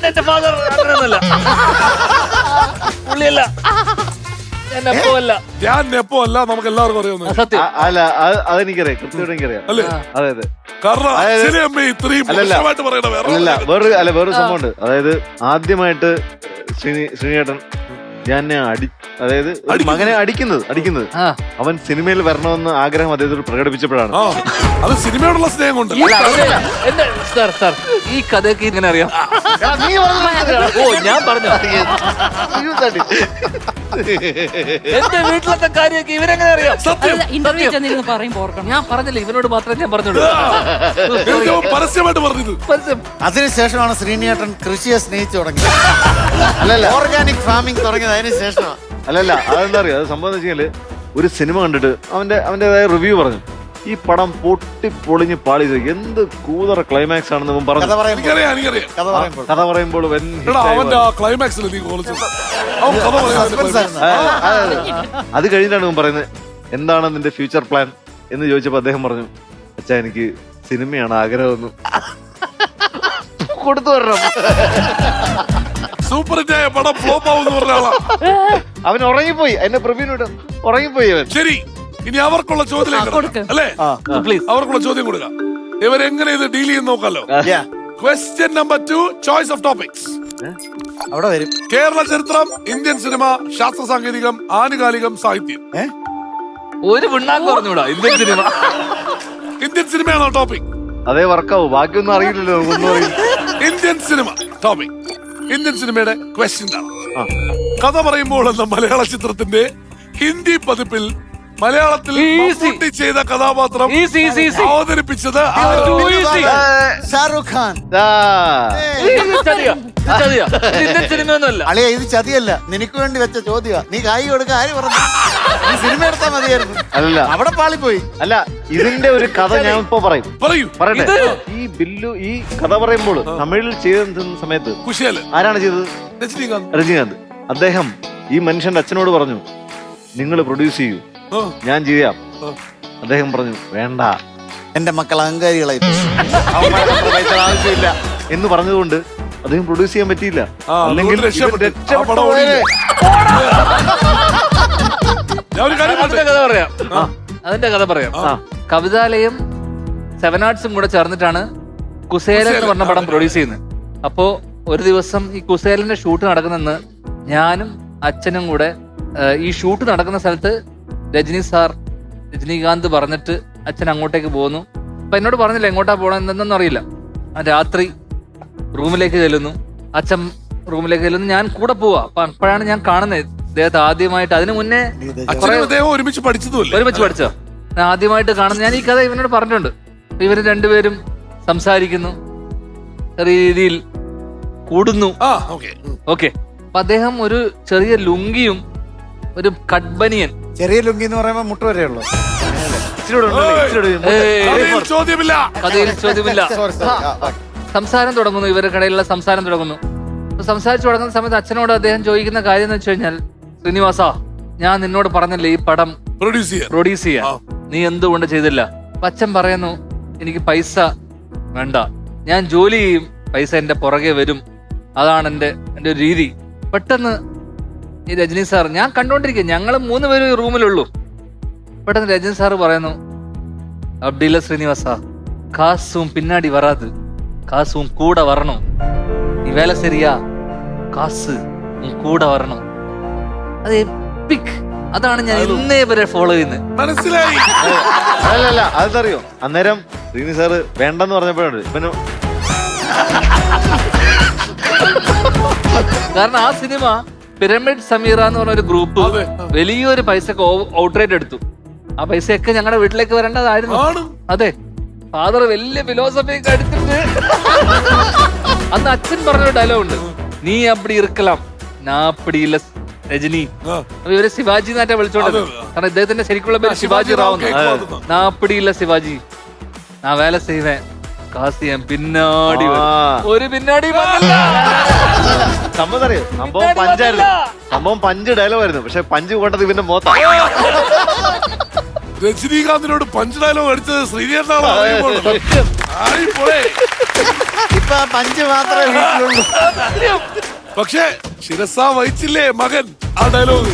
എന്റെ ഫാദർ അങ്ങനെയൊന്നുമല്ല. പുള്ളിയല്ല, ഞാൻ അപ്പമല്ല. ഞാൻ നെപ്പോ അല്ല, നമുക്ക് എല്ലാവർക്കും അറിയാവുന്ന സത്യം. അല്ല, അതെനിക്കറിയാം, കൃത്യമായിട്ട് എനിക്കറിയാം. അല്ലേ? അതെ. കാരണം അതായത് സിനിമ ഇത്രയും അല്ലല്ല. മോശമായിട്ട് പറയണ വേറെ അല്ല, ആളല്ല. വേറൊരു സംഭവമുണ്ട്. അതായത് ആദ്യമായിട്ട് ശ്രീനേട്ടൻ ഞാൻ അതായത് ഒരു മകനെ അടിക്കുന്നത് ആ. അവൻ സിനിമയിൽ വരണമെന്ന് ആഗ്രഹം അദ്ദേഹത്തോട് പ്രകടിപ്പിച്ചപ്പോഴാണ്. ആ, അത് സിനിമയോടുള്ള സ്നേഹം കൊണ്ട്. അല്ല, അതല്ല. എന്റെ സാർ ഈ കഥയൊക്കെ ഇങ്ങനെ അറിയാം. ഓ ഞാൻ പറഞ്ഞു. എന്റെ വീട്ടിലത്തെ കാര്യമൊക്കെ ഇവരെങ്ങനെ അറിയാം? സത്യം ഇന്റർവ്യൂ ചെന്നിരുന്ന് പറയുമ്പോ ഓർക്കണം. ഞാൻ പറഞ്ഞില്ല, ഇവനോട് മാത്രമേ ഞാൻ പറഞ്ഞോളൂ. ഏറ്റവും പരസ്യമായിട്ട് പറഞ്ഞത്. അതിനുശേഷമാണ് ശ്രീനിയേട്ടൻ കൃഷിയെ സ്നേഹിച്ചു തുടങ്ങിയത്. അല്ലല്ല, ഓർഗാനിക് ഫാമിംഗ് തുടങ്ങിയത് അതിനുശേഷമാണ്. അല്ലല്ല, അതെന്താ അറിയോ, അത് സംഭവം എന്ന് വെച്ചാല് ഒരു സിനിമ കണ്ടിട്ട് അവന്റേതായ റിവ്യൂ പറഞ്ഞു. ഈ പടം പൊളിഞ്ഞ് പാളി, എന്ത് കൂതറ ക്ലൈമാക്സ് ആണെന്ന് അവൻ പറഞ്ഞു. എനിക്കറിയാം കഥ പറയുമ്പോൾ എടാ, അവന്റെ ആ ക്ലൈമാക്സിൽ നീ കോളിച്ചു അവൻ കഥ പറയുന്നത്. അത് കഴിഞ്ഞിട്ടാണ് അവൻ പറയുന്നത് എന്താണ് നിന്റെ ഫ്യൂച്ചർ പ്ലാൻ എന്ന് ചോദിച്ചപ്പോ അദ്ദേഹം പറഞ്ഞു, അച്ഛാ എനിക്ക് സിനിമയാണ് ആഗ്രഹമെന്ന് കൊടുത്തു വരണം. സൂപ്പർ ഹിറ്റായ പടം ഫ്ലോപ്പ് ആവുമെന്ന് പറഞ്ഞ ആളാ. അവൻ ഉറങ്ങിപ്പോയി, എന്നെ പ്രവീണോട് ഉറങ്ങിപ്പോയി അവൻ. ശരി, ഇനി അവർക്കുള്ള ചോദ്യം അല്ലേ? പ്ലീസ്, അവർക്കുള്ള ചോദ്യം കൊടുക്കാം. ഇവരെങ്ങനെ ഇത് ഡീൽ ചെയ്യുന്ന നോക്കാലോ. Question number 2, choice of topics. അവിടെ വരും. കേരള ചരിത്രം, ഇന്ത്യൻ സിനിമ, ശാസ്ത്ര സാങ്കേതികം, ആനുകാലികം, സാഹിത്യം. ഒരു പിണ്ണാക്ക് പറഞ്ഞൂടാ. Indian cinema. ഇന്ത്യൻ സിനിമയാണോ ടോപ്പിക്? അതേ വർക്കാവൂ, ബാക്കിയൊന്നും അറിയില്ലല്ലോ. ഒന്നും അറിയില്ല. Indian cinema topic. ഇന്ത്യൻ സിനിമയുടെ ക്വസ്റ്റ്യൻ ആണ്. കഥ പറയുമ്പോൾ എന്ന മലയാള ചിത്രത്തിന്റെ ഹിന്ദി പതിപ്പിൽ മലയാളത്തിൽ മമ്മൂട്ടി ചെയ്ത കഥാപാത്രം അവതരിപ്പിച്ചത് ഷാറുഖ് ഖാൻ. ഇന്ത്യൻ സിനിമയൊന്നുമല്ല. അളിയ, ഇത് ചതിയല്ല, നിനക്ക് വേണ്ടി വെച്ച ചോദ്യ. നീ കായ് കൊടുക്ക, ആര് പറഞ്ഞു? നീ സിനിമ എടുത്താൽ മതിയായിരുന്നു. അല്ല, അവിടെ പാളിപ്പോയി. അല്ല, ഇതിന്റെ ഒരു കഥ ഞാൻ ഇപ്പൊ പറയും. പറയട്ടെ. ഈ ബില്ലു ഈ കഥ പറയുമ്പോൾ തമിഴിൽ ചെയ്ത സമയത്ത് കുശാല് ആരാണ് ചെയ്തത്? രജനീകാന്ത്. അദ്ദേഹം ഈ മനുഷ്യന്റെ അച്ഛനോട് പറഞ്ഞു, നിങ്ങൾ പ്രൊഡ്യൂസ് ചെയ്യൂ, ഞാൻ ചെയ്യാം. അദ്ദേഹം പറഞ്ഞു, വേണ്ട, എന്റെ മക്കൾ അഹങ്കാരികളായി പൈസ ആവശ്യമില്ല എന്ന് പറഞ്ഞതുകൊണ്ട് അദ്ദേഹം പ്രൊഡ്യൂസ് ചെയ്യാൻ പറ്റിയില്ല. അല്ലെങ്കിൽ അതിന്റെ കഥ പറയാം. കവിതാലയം, സെവൻ ആർട്സും കൂടെ ചേർന്നിട്ടാണ് കുസേലൻ എന്ന് പറഞ്ഞ പടം പ്രൊഡ്യൂസ് ചെയ്യുന്നത്. അപ്പോ ഒരു ദിവസം ഈ കുസേലന്റെ ഷൂട്ട് നടക്കുന്നെന്ന് ഞാനും അച്ഛനും കൂടെ ഈ ഷൂട്ട് നടക്കുന്ന സ്ഥലത്ത് രജനീകാന്ത് പറഞ്ഞിട്ട് അച്ഛൻ അങ്ങോട്ടേക്ക് പോകുന്നു. അപ്പൊ എന്നോട് പറഞ്ഞില്ല എങ്ങോട്ടാ പോകണം എന്തെന്നൊന്നും അറിയില്ല. രാത്രി റൂമിലേക്ക് ചെല്ലുന്നു, അച്ഛൻ റൂമിലേക്ക് ചെല്ലുന്നു, ഞാൻ കൂടെ പോവാ. അപ്പൊ അപ്പോഴാണ് ഞാൻ കാണുന്നത് അദ്ദേഹത്തെ ആദ്യമായിട്ട്. അതിനു മുന്നേ ഒരുമിച്ച് പഠിച്ചോ ആദ്യമായിട്ട് കാണുന്നത്. ഞാൻ ഈ കഥ ഇവനോട് പറഞ്ഞിട്ടുണ്ട്. ഇവര് രണ്ടുപേരും സംസാരിക്കുന്നു, ചെറിയ രീതിയിൽ കൂടുന്നു. ഓക്കെ. അപ്പൊ അദ്ദേഹം ഒരു ചെറിയ ലുങ്കിയും ഒരു കട്ബനിയൻ. ചെറിയ ലുങ്കി എന്ന് പറയുമ്പോ മുട്ട വരെയുള്ളൂ. കഥയിൽ ചോദ്യമില്ല. സംസാരം തുടങ്ങുന്നു, ഇവരുടെ കടയിലുള്ള സംസാരം തുടങ്ങുന്നു. സംസാരിച്ചു തുടങ്ങുന്ന സമയത്ത് അച്ഛനോട് അദ്ദേഹം ചോദിക്കുന്ന കാര്യം എന്ന് വെച്ച് കഴിഞ്ഞാൽ, ശ്രീനിവാസ, ഞാൻ നിന്നോട് പറഞ്ഞല്ലേ ഈ പടം പ്രൊഡ്യൂസ് ചെയ്യാൻ, നീ എന്തുകൊണ്ട് ചെയ്തില്ല? അപ്പൊ അച്ഛൻ പറയുന്നു, എനിക്ക് പൈസ വേണ്ട, ഞാൻ ജോലി ചെയ്യും, പൈസ എന്റെ പുറകെ വരും, അതാണ് എന്റെ ഒരു രീതി. പെട്ടെന്ന് ഈ രജനി സാർ, ഞാൻ കണ്ടോണ്ടിരിക്കുക, ഞങ്ങൾ 3 പേരും ഈ റൂമിലുള്ളൂ. പെട്ടെന്ന് രജനി സാറ് പറയുന്നു, അബ്ദില്ല ശ്രീനിവാസ, കാസും പിന്നാടി വരാത്, കാസും കൂടെ വരണം, ഈ വേല ശരിയാ, കാസ് കൂടെ വരണം. അത് എപ്പിക്. അതാണ് ഞാൻ ഇന്നേ വരെ ഫോളോ ചെയ്യുന്നത്. മനസ്സിലായി? അല്ലല്ല, അതറിയോ, അന്നേരം ശ്രീനി സാറ് വേണ്ടെന്ന് പറഞ്ഞപ്പോഴാണ് ഇവന്. കാരണം ആ സിനിമ പിരമിഡ് സമീറ എന്ന് പറഞ്ഞ ഒരു ഗ്രൂപ്പ് വലിയൊരു പൈസക്ക് ഔട്ട്റേറ്റ് എടുത്തു. ആ പൈസയൊക്കെ ഞങ്ങളുടെ വീട്ടിലേക്ക് വരേണ്ടതായിരുന്നു. അതെ, ഫാദർ വലിയ ഫിലോസഫി ഒക്കെ എടുത്തിട്ട് അന്ന് അച്ഛൻ പറഞ്ഞൊരു ഡയലോഗ് ഉണ്ട്, നീ അപ്പടി ഇരിക്കലാം, നാ അപ്പടി ഇല്ല രജനി. അപ്പൊ ഇവര് ശിവാജി എന്നാറ്റാ വിളിച്ചോണ്ടത്. കാരണം ഇദ്ദേഹത്തിന്റെ ശരിക്കുള്ള പേര് ശിവാജി റാവു. നാ അപ്പടി ഇല്ല ശിവാജി, നാ വേല ചെയ്യുവേ, കാസിയം പിന്നാടി ഒരു പിന്നാടി. സംഭവം അറിയോ, സംഭവം പഞ്ചായിരുന്നു. സംഭവം 5 ഡയലോഗ് ആയിരുന്നു. പക്ഷെ 5 കൊണ്ടത് ഇവന്റെ മോത്ത. രജനീകാന്തിനോട് 5 ഡയലോഗ് അടിച്ചത് ശ്രീനിയേട്ടനാണ്. ഇപ്പൊ 5 മാത്രമേ വീട്ടിലുള്ളൂ. പക്ഷെ ശിരസ വഹിച്ചില്ലേ മകൻ ആ ഡയലോഗ്.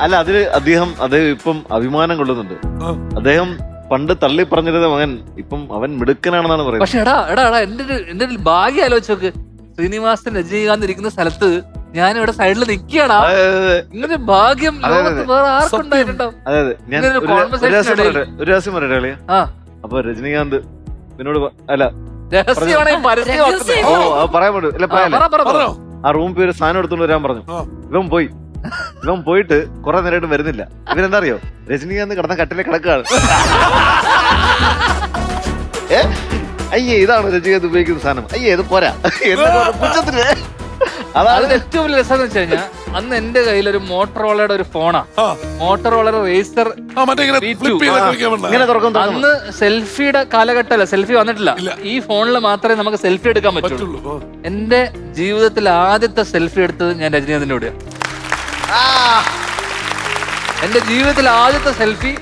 അല്ല, അതില് അദ്ദേഹം ഇപ്പം അഭിമാനം കൊള്ളുന്നുണ്ട്. അദ്ദേഹം പണ്ട് തള്ളി പറഞ്ഞിരുന്ന മകൻ ഇപ്പം അവൻ മിടുക്കനാണെന്നാണ് പറയുന്നത്. പക്ഷെ എടാ എന്റെ ഒരു ഭാഗ്യം ആലോചിച്ച് നോക്ക്. ശ്രീനിവാസൻ രജനീകാന്ത് ഇരിക്കുന്ന സ്ഥലത്ത് ഞാൻ ഇവിടെ സൈഡിൽ നിൽക്കുകയാണ്. ഇങ്ങനെ ഭാഗ്യം ലോകത്ത് വേറെ ആർക്കുണ്ടായിട്ടുണ്ടാവും? അതെ, ഞാൻ ഒരു രഹസ്യം പറയട്ടെ കളിയാ. അപ്പൊ രജനീകാന്ത് എന്നോട് അല്ല രഹസ്യമാണ്, പറയാൻ പറ്റും. ആ റൂം പേര് സാധനം എടുത്തോണ്ട് വരാൻ പറഞ്ഞു. ഇവൻ പോയിട്ട് കുറെ നേരമായിട്ട് വരുന്നില്ല. ഇവരെന്താ അറിയോ, രജനീകാന്ത് കിടന്ന കട്ടിലെ കിടക്കുകയാണ്. അയ്യേ ഇതാണ് രജനീകാന്ത് ഉപയോഗിക്കുന്ന സാധനം, അയ്യേ ഇത് പോരാ പുച്ഛത്തിന്. അതാണ് ഏറ്റവും വലിയ രസം എന്ന് വെച്ച് കഴിഞ്ഞാൽ അന്ന് എന്റെ കയ്യിൽ ഒരു മോട്ടറോളയുടെ ഒരു ഫോണാ, മോട്ടറോളയുടെ റേസർ. ഇങ്ങനെ തുറക്കും. അന്ന് സെൽഫിയുടെ കാലഘട്ടമല്ല, സെൽഫി വന്നിട്ടില്ല. ഈ ഫോണിൽ മാത്രമേ നമുക്ക് സെൽഫി എടുക്കാൻ പറ്റുള്ളൂ. എന്റെ ജീവിതത്തിൽ ആദ്യത്തെ സെൽഫി എടുത്തത് ഞാൻ രജനീകാന്തിന്റെ കൂടെയാണ്. എന്റെ ജീവിതത്തിൽ ആദ്യത്തെ സെൽഫി.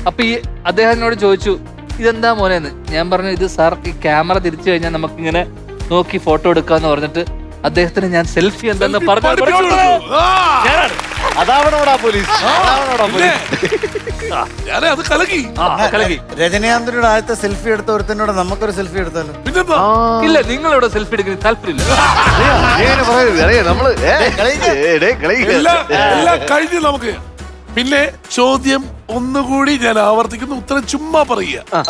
അപ്പൊ ഈ അദ്ദേഹം എന്നോട് ചോദിച്ചു ഇതെന്താ മോനെന്ന്. ഞാൻ പറഞ്ഞു ഇത് സാർ ഈ ക്യാമറ തിരിച്ചു കഴിഞ്ഞാൽ നമുക്ക് ഇങ്ങനെ നോക്കി ഫോട്ടോ എടുക്കാന്ന് പറഞ്ഞിട്ട് അദ്ദേഹത്തിന് ഞാൻ സെൽഫി എന്തെന്ന് പറഞ്ഞു. രജനീകാന്തിനോട് ആദ്യത്തെ സെൽഫി എടുത്ത ഒരുത്തനോട് നമുക്കൊരു സെൽഫി എടുത്താലോ? ഇല്ല, നിങ്ങളിവിടെ സെൽഫി എടുക്കുന്ന താല്പര്യമില്ല. എല്ലാം കഴിഞ്ഞ് നമുക്ക് പിന്നെ ചോദ്യം ഒന്നുകൂടി ഞാൻ ആവർത്തിക്കുന്നു, ഉത്തരം ചുമ്മാ പറയുക.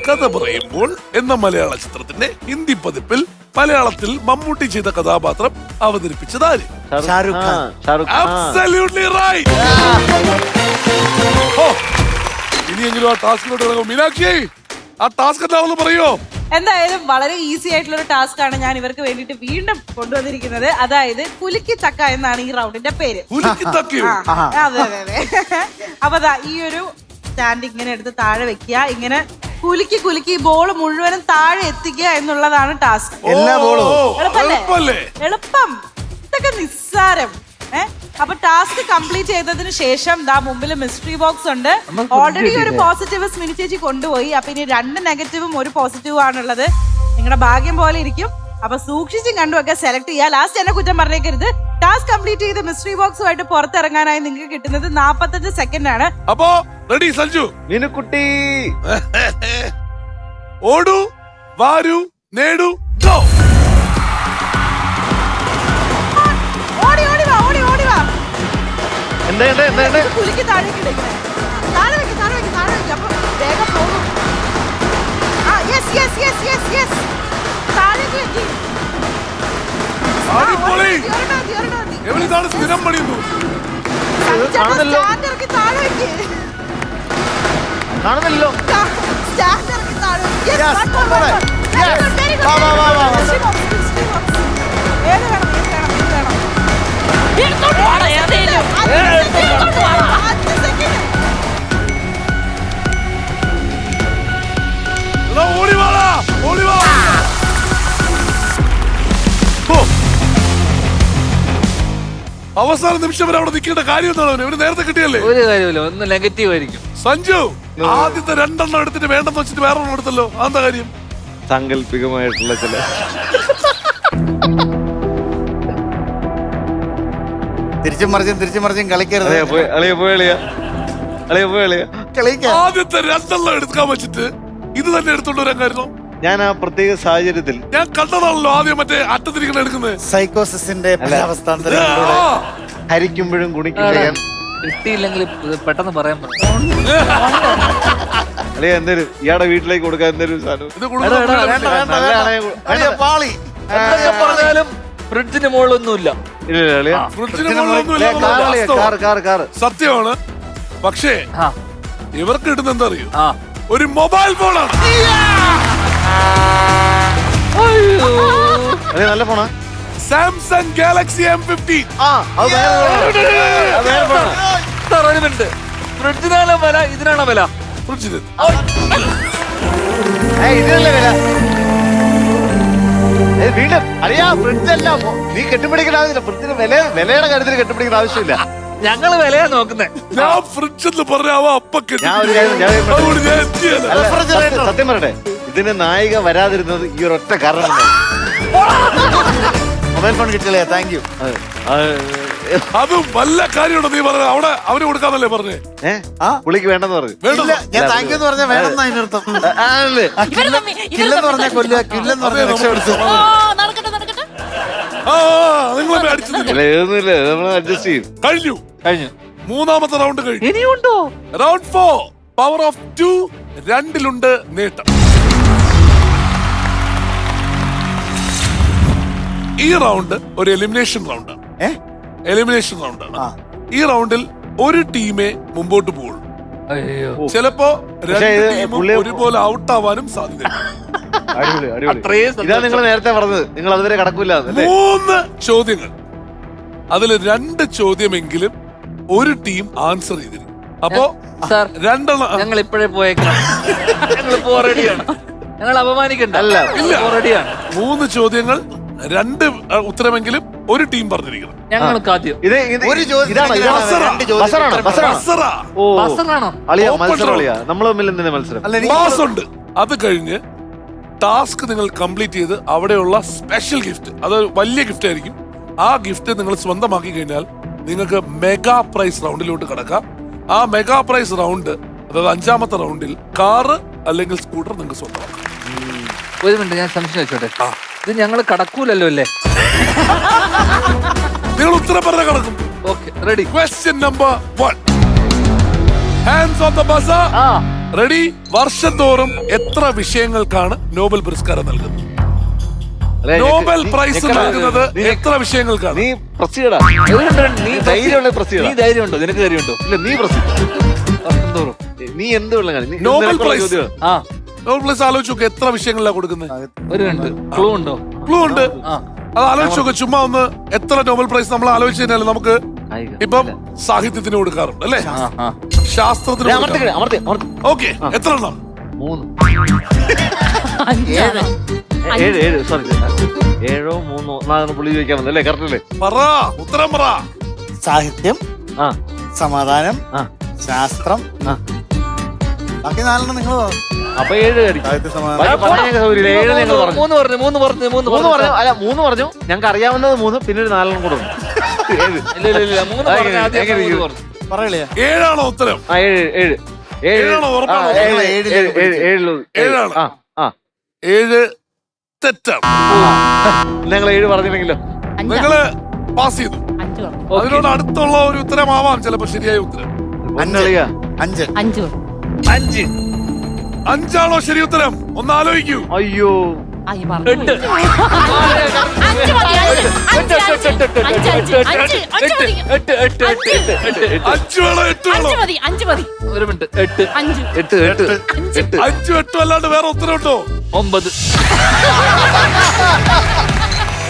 കഥ പറയുമ്പോൾ എന്ന മലയാള ചിത്രത്തിന്റെ ഹിന്ദി പതിപ്പിൽ മലയാളത്തിൽ മമ്മൂട്ടി ചെയ്ത കഥാപാത്രം അവതരിപ്പിച്ചത് ആര്? ഷാരൂഖ് ഖാൻ. Absolutely right. ഇനിയെങ്കിലും ആ ടാസ്കിലോട്ട് ഇറങ്ങും. മീനാക്ഷി, ആ ടാസ്ക് എന്താണെന്ന് പറയോ? എന്തായാലും വളരെ ഈസി ആയിട്ടുള്ള ഒരു ടാസ്ക് ആണ് ഞാൻ ഇവർക്ക് വേണ്ടിയിട്ട് വീണ്ടും കൊണ്ടുവന്നിരിക്കുന്നത്. അതായത് കുലുക്കി ചക്ക എന്നാണ് ഈ റൗണ്ടിന്റെ പേര്. അതെ അതെ അതെ. അപ്പൊ ഈ ഒരു സ്റ്റാൻഡ് ഇങ്ങനെ എടുത്ത് താഴെ വെക്കുക, ഇങ്ങനെ കുലുക്കി കുലുക്കി ബോൾ മുഴുവനും താഴെ എത്തിക്കുക എന്നുള്ളതാണ് ടാസ്ക്. എല്ലാ ബോളും എളുപ്പം, ഇതൊക്കെ നിസ്സാരം. അപ്പൊ ടാസ്ക് കംപ്ലീറ്റ് ചെയ്തതിന് ശേഷം ദാ മുമ്പിൽ മിസ്റ്ററി ബോക്സ് ഉണ്ട്. ഓൾറെഡി ഒരു പോസിറ്റീവ് സ്മിനി ചേച്ചി കൊണ്ടുപോയി. അപ്പൊ ഇനി 2 നെഗറ്റീവും 1 പോസിറ്റീവും ആണുള്ളത്. നിങ്ങളുടെ ഭാഗ്യം പോലെ ഇരിക്കും. അപ്പൊ സൂക്ഷിച്ചും കണ്ടുമൊക്കെ സെലക്ട് ചെയ്യുക. ലാസ്റ്റ് എന്നെ കുറ്റം പറഞ്ഞേക്കരുത്. ടാസ്ക് കംപ്ലീറ്റ് ചെയ്ത് മിസ്റ്ററി ബോക്സുമായിട്ട് പുറത്തിറങ്ങാനായി നിങ്ങൾക്ക് കിട്ടുന്നത് 45 സെക്കൻഡ് ആണ്. അപ്പോ റെഡി സഞ്ജു? മീനുക്കുട്ടി ഓടൂ വാരൂ നേടൂ ഗോ. കുലുക്കി താഴേക്ക് ഇടുന്നത്. താഴെ വെക്ക്, താഴെ വെക്ക്, താഴെ വെക്ക്. അപ്പൊ വേഗം പോകും. താഴേക്ക് വെക്ക്. എവരിതാണ് സ്ഥിരം പണിയുന്നു? സ്റ്റാൻഡ് ഇറക്കി താഴെ വെക്ക്. കാണുന്നില്ലല്ലോ. സ്റ്റാൻഡ് ഇറക്കി താഴെ വെക്ക്. ഏത് വേണം? അവസാന നിമിഷം വരെ അവിടെ നിൽക്കേണ്ട കാര്യം എന്താണ്? ഇവര് നേരത്തെ കിട്ടിയല്ലേ? ഒരു കാര്യമില്ല, ഒന്ന് നെഗറ്റീവ് ആയിരിക്കും. സഞ്ജു ആദ്യത്തെ 2 എണ്ണം എടുത്തിട്ട് വേണ്ടെന്ന് വെച്ചിട്ട് വേറെ ഒന്നും എടുത്തല്ലോ, അതെന്താ കാര്യം? സാങ്കല്പികമായിട്ടുള്ള ചില തിരിച്ചും മറിച്ചും കളിക്കരുത്. ആദ്യത്തെ 2 എണ്ണം എടുക്കാൻ വെച്ചിട്ട് ഇത് തന്നെ എടുത്തോണ്ട് വരാൻ. ഞാൻ ആ പ്രത്യേക സാഹചര്യത്തിൽ ഞാൻ കണ്ടതാണല്ലോ ആദ്യം മറ്റേ അറ്റത്തിരിക്കുന്ന എടുക്കുന്നത്. സൈക്കോസിന്റെ അവസ്ഥ ഹരിക്കുമ്പോഴും കുണിക്കുമ്പോഴും കിട്ടിയില്ലെങ്കിൽ പെട്ടെന്ന് പറയാൻ പറഞ്ഞു. അല്ലെ എന്തേലും ഇയാടെ വീട്ടിലേക്ക് കൊടുക്കാൻ എന്തേലും സാധനം പറഞ്ഞാലും ഫ്രിഡ്ജിന് മുകളിലൊന്നുമില്ല. സത്യമാണ്. പക്ഷേ ഇവർക്ക് കിട്ടുന്ന എന്താ അറിയോ? ഒരു മൊബൈൽ ഫോണാണ്. നല്ല ഫോണാ, സാംസങ് ഗാലക്സി M50. ഫ്രിഡ്ജിനാണോ വില, ഇതിനാണോ വില? ഫ്രിഡ്ജിന് ഇതിനല്ലേ വില? വീണ്ടും അറിയാ ഫ്രിഡ്ജല്ല, നീ കെട്ടിപ്പിടിക്കുന്ന ഫ്രിഡ്ജിന് വിലയുടെ കാര്യത്തിൽ കെട്ടിപ്പിടിക്കുന്ന ആവശ്യമില്ല. ഞങ്ങള് വിലയാ നോക്കുന്നേ. ഞാൻ ഫ്രിഡ്ജ് എന്ന് പറഞ്ഞാവോ അപ്പൊക്കെ സത്യം പറയട്ടെ, ഇതിന് നായിക വരാതിരുന്നത് ഈ ഒരൊറ്റ കാരണം. മൊബൈൽ ഫോൺ കിട്ടില്ലേ? Thank you. അതും വല്ല കാര്യമുണ്ടോ നീ പറഞ്ഞ? അവിടെ അവര് കൊടുക്കാന്നല്ലേ പറഞ്ഞേ? പുള്ളിക്ക് വേണ്ടെന്ന് പറഞ്ഞു. ഞാൻ താങ്ക് യു എന്ന് പറഞ്ഞാൽ വേണമെന്ന് അതിനർത്ഥം. കില്ലെന്ന് പറഞ്ഞാൽ കൊല്ലുക, കില്ലെന്ന് പറഞ്ഞാൽ രക്ഷപ്പെടുത്തു. അഡ്ജസ്റ്റ് ചെയ്യും. കഴിഞ്ഞു. മൂന്നാമത്തെ റൗണ്ട് കഴിഞ്ഞു. ഇനിയുണ്ടോ? Round 4 power of 2. 2-ലുണ്ട് നേട്ടം. ഈ റൗണ്ട് ഒരു എലിമിനേഷൻ റൗണ്ടാണ്. എലിമിനേഷൻ റൗണ്ടാണ്. ഈ റൗണ്ടിൽ ഒരു ടീമേ മുമ്പോട്ട് പോകുള്ളൂ. അയ്യോ ചിലപ്പോ രണ്ട് ഇത് ടീമും പുള്ളിയെ- ഒരുപോലെ ഔട്ട് ആവാനും സാധ്യത. അടിപൊളി അടിപൊളി. അത്രയും ഇതാ നിങ്ങൾ നേരത്തെ പറഞ്ഞത്, നിങ്ങൾ അതുവരെ കടക്കൂല. 3 ചോദ്യങ്ങൾ, അതിൽ 2 ചോദ്യമെങ്കിലും ഒരു ടീം ആൻസർ ചെയ്തിരിക്കും. അപ്പോ സാർ 2 ഞങ്ങൾ ഇപ്പോഴേ പോയേക്കാം. ഞങ്ങൾ റെഡിയാണ്. ഞങ്ങൾ അപമാനിക്കണ്ട. അല്ല. റെഡിയാണ്. 3 ചോദ്യങ്ങൾ 2 ഉത്തരമെങ്കിലും ഒരു ടീം പറഞ്ഞിരിക്കണം. ഞങ്ങൾക്ക് ആദ്യം ഇത് ഒരു ചോദ്യം ഇതാണ് ബസറ. ഓ ബസറാണോ? അളിയ Open മത്സരം round. അളിയ, നമ്മൾ തമ്മിൽ എന്തിനാ മത്സരം? പാസ് ഉണ്ട്. അത് കഴിഞ്ഞ് ടാസ്ക് നിങ്ങൾ കംപ്ലീറ്റ് ചെയ്ത് അവിടെയുള്ള സ്പെഷ്യൽ ഗിഫ്റ്റ്, അത് വലിയ ഗിഫ്റ്റ് ആയിരിക്കും. ആ ഗിഫ്റ്റ് നിങ്ങൾ സ്വന്തമാക്കി കഴിഞ്ഞാൽ നിങ്ങൾക്ക് മെഗാ പ്രൈസ് റൗണ്ടിലോട്ട് കടക്കാം. ആ മെഗാ പ്രൈസ് റൗണ്ട്, അതായത് 5ാമത്തെ റൗണ്ടിൽ കാറ് അല്ലെങ്കിൽ സ്കൂട്ടർ നിങ്ങൾക്ക് സ്വന്തമാക്കാം. ഒരു മിനിറ്റ്, ഞാൻ സംശയം വെച്ചോട്ടെ. ഇത് ഞങ്ങൾ കടക്കൂലല്ലോ അല്ലേ? നിങ്ങൾ ഉത്തരം പറഞ്ഞ കടക്കും. Okay, ready. Question number 1. Hands on the buzzer. Ready? വർഷം തോറും എത്ര വിഷയങ്ങൾക്കാണ് നോബൽ പുരസ്കാരം നൽകുന്നത്? അളിയ, നോബൽ നീ- പ്രൈസ് നീ- നൽകുന്നത് നീ- എത്ര വിഷയങ്ങൾക്കാണ്? നീ പ്രസിഡ, നീ ധൈര്യമുള്ള പ്രസിഡ. നീ ധൈര്യമുണ്ടോ? നിനക്ക് ധൈര്യമുണ്ടോ? ഇല്ല, നീ പ്രസിഡ. വർഷം തോറും. നീ എന്ത് വെള്ളം കാണി? Nobel prize. ആ, നോബൽ പ്രൈസ് ആലോചിച്ച് നോക്ക്, എത്ര വിഷയങ്ങളിലാണ് കൊടുക്കുന്നത്? ഒരു മിനിറ്റ്. ക്ലൂ ഉണ്ടോ? ക്ലൂ ഉണ്ട്. ആ, അത് ആലോചിച്ച് നോക്ക്. ചുമ്മാ ഒന്ന് എത്ര നോബൽ പ്രൈസ് നമ്മൾ ആലോചിച്ച് കഴിഞ്ഞാൽ നമുക്ക് ഇപ്പം സാഹിത്യത്തിന് കൊടുക്കാറുണ്ട് അല്ലേ? ആ. ശാസ്ത്രത്തിന് അമർത്തി അമർത്തി അമർത്തി. ഓക്കെ, എത്ര എണ്ണം? 3 അഞ്ചാണ്. 7 സോറി 7 3 4 പുള്ളി ചോദിക്കാൻ വന്നല്ലേ? കറക്റ്റ് അല്ലേ? പറ, ഉത്തരം പറ. സാഹിത്യം, ആ സമാധാനം, ആ ശാസ്ത്രം. ആ. ബാക്കി 4 നിങ്ങൾ അപ്പൊ 7 ആയിരിക്കും. സാഹിത്യ സമാധാനം. പറഞ്ഞ സൗകര്യം 7 നിങ്ങൾ പറഞ്ഞു. 3 പറഞ്ഞു. 3 പറഞ്ഞു. അല്ല 3 പറഞ്ഞു. ഞങ്ങൾക്ക് അറിയാവുന്നത് 3, പിന്നെ ഒരു 4 കൂടെ ഉണ്ട്. 7. ഇല്ല 3 പറഞ്ഞു. ആദ്യം എങ്ങനെ 3 പറഞ്ഞു. പറയലേ? 7ആണോ ഉത്തരം? ആ 7 ഏഴാണോ? ഉറപ്പാണോ? 7 ഏഴാണ്. ആ ആ 7 തെറ്റാണ്. ഞങ്ങൾ 7 പറഞ്ഞില്ലെങ്കിലോ? അഞ്ചാ. നിങ്ങള് പാസ് ചെയ്തു. 5 പറഞ്ഞു. അതിനോട് അടുത്തുള്ള ഒരു ഉത്തരമാവാം ചിലപ്പോ ശരിയായ ഉത്തരം. അന്നളിയ 5. 5 പറഞ്ഞു. 5. 5ആണോ ശരി ഉത്തരം? ഒന്ന് ആലോചിക്കൂ. അയ്യോ, ആയി മറന്നു. 5 മതി. 5 5 5 വേണോ 8 വേണോ? മതി. 5 മതി. ഒരു മിനിറ്റ്. 8 5 8 8 8. 5 8 അല്ലാണ്ട് വേറെ ഉത്തരം ഉണ്ടോ? 9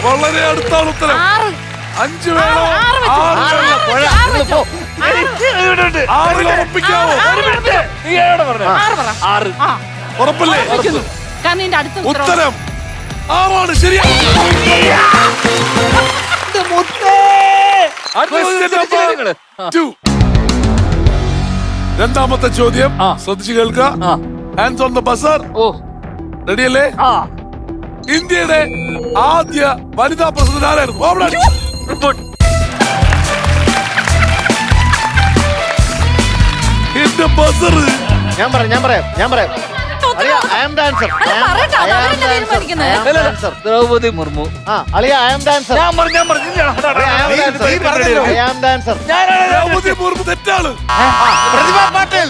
വളരെ അടുത്താണ് ഉത്തരം. 5 വേണോ? 6 ഉറപ്പിക്കാവോ? 6 ഉറപ്പല്ലേ? കാരണം ഇതിന്റെ അടുത്ത ഉത്തരം 6ആണ്. ശരിയാണ്. Question number 2. രണ്ടാമത്തെ ചോദ്യം ശ്രദ്ധിച്ചു കേൾക്കുക. Hands on the buzzer. ഓ, റെഡിയല്ലേ? ഇന്ത്യയുടെ ആദ്യ വനിതാ പ്രസിഡന്റ് ആരായിരുന്നു? റിപ്പോർട്ട്. എന്റെ ബസർ. ഞാൻ പറയാം. അളിയ I am the answer. Draupadi Murmu. അളിയ I am the answer. ഞാൻ പറഞ്ഞു. I am the answer. Draupadi Murmu തെറ്റാണ്. പ്രതിഭ പാട്ടീൽ.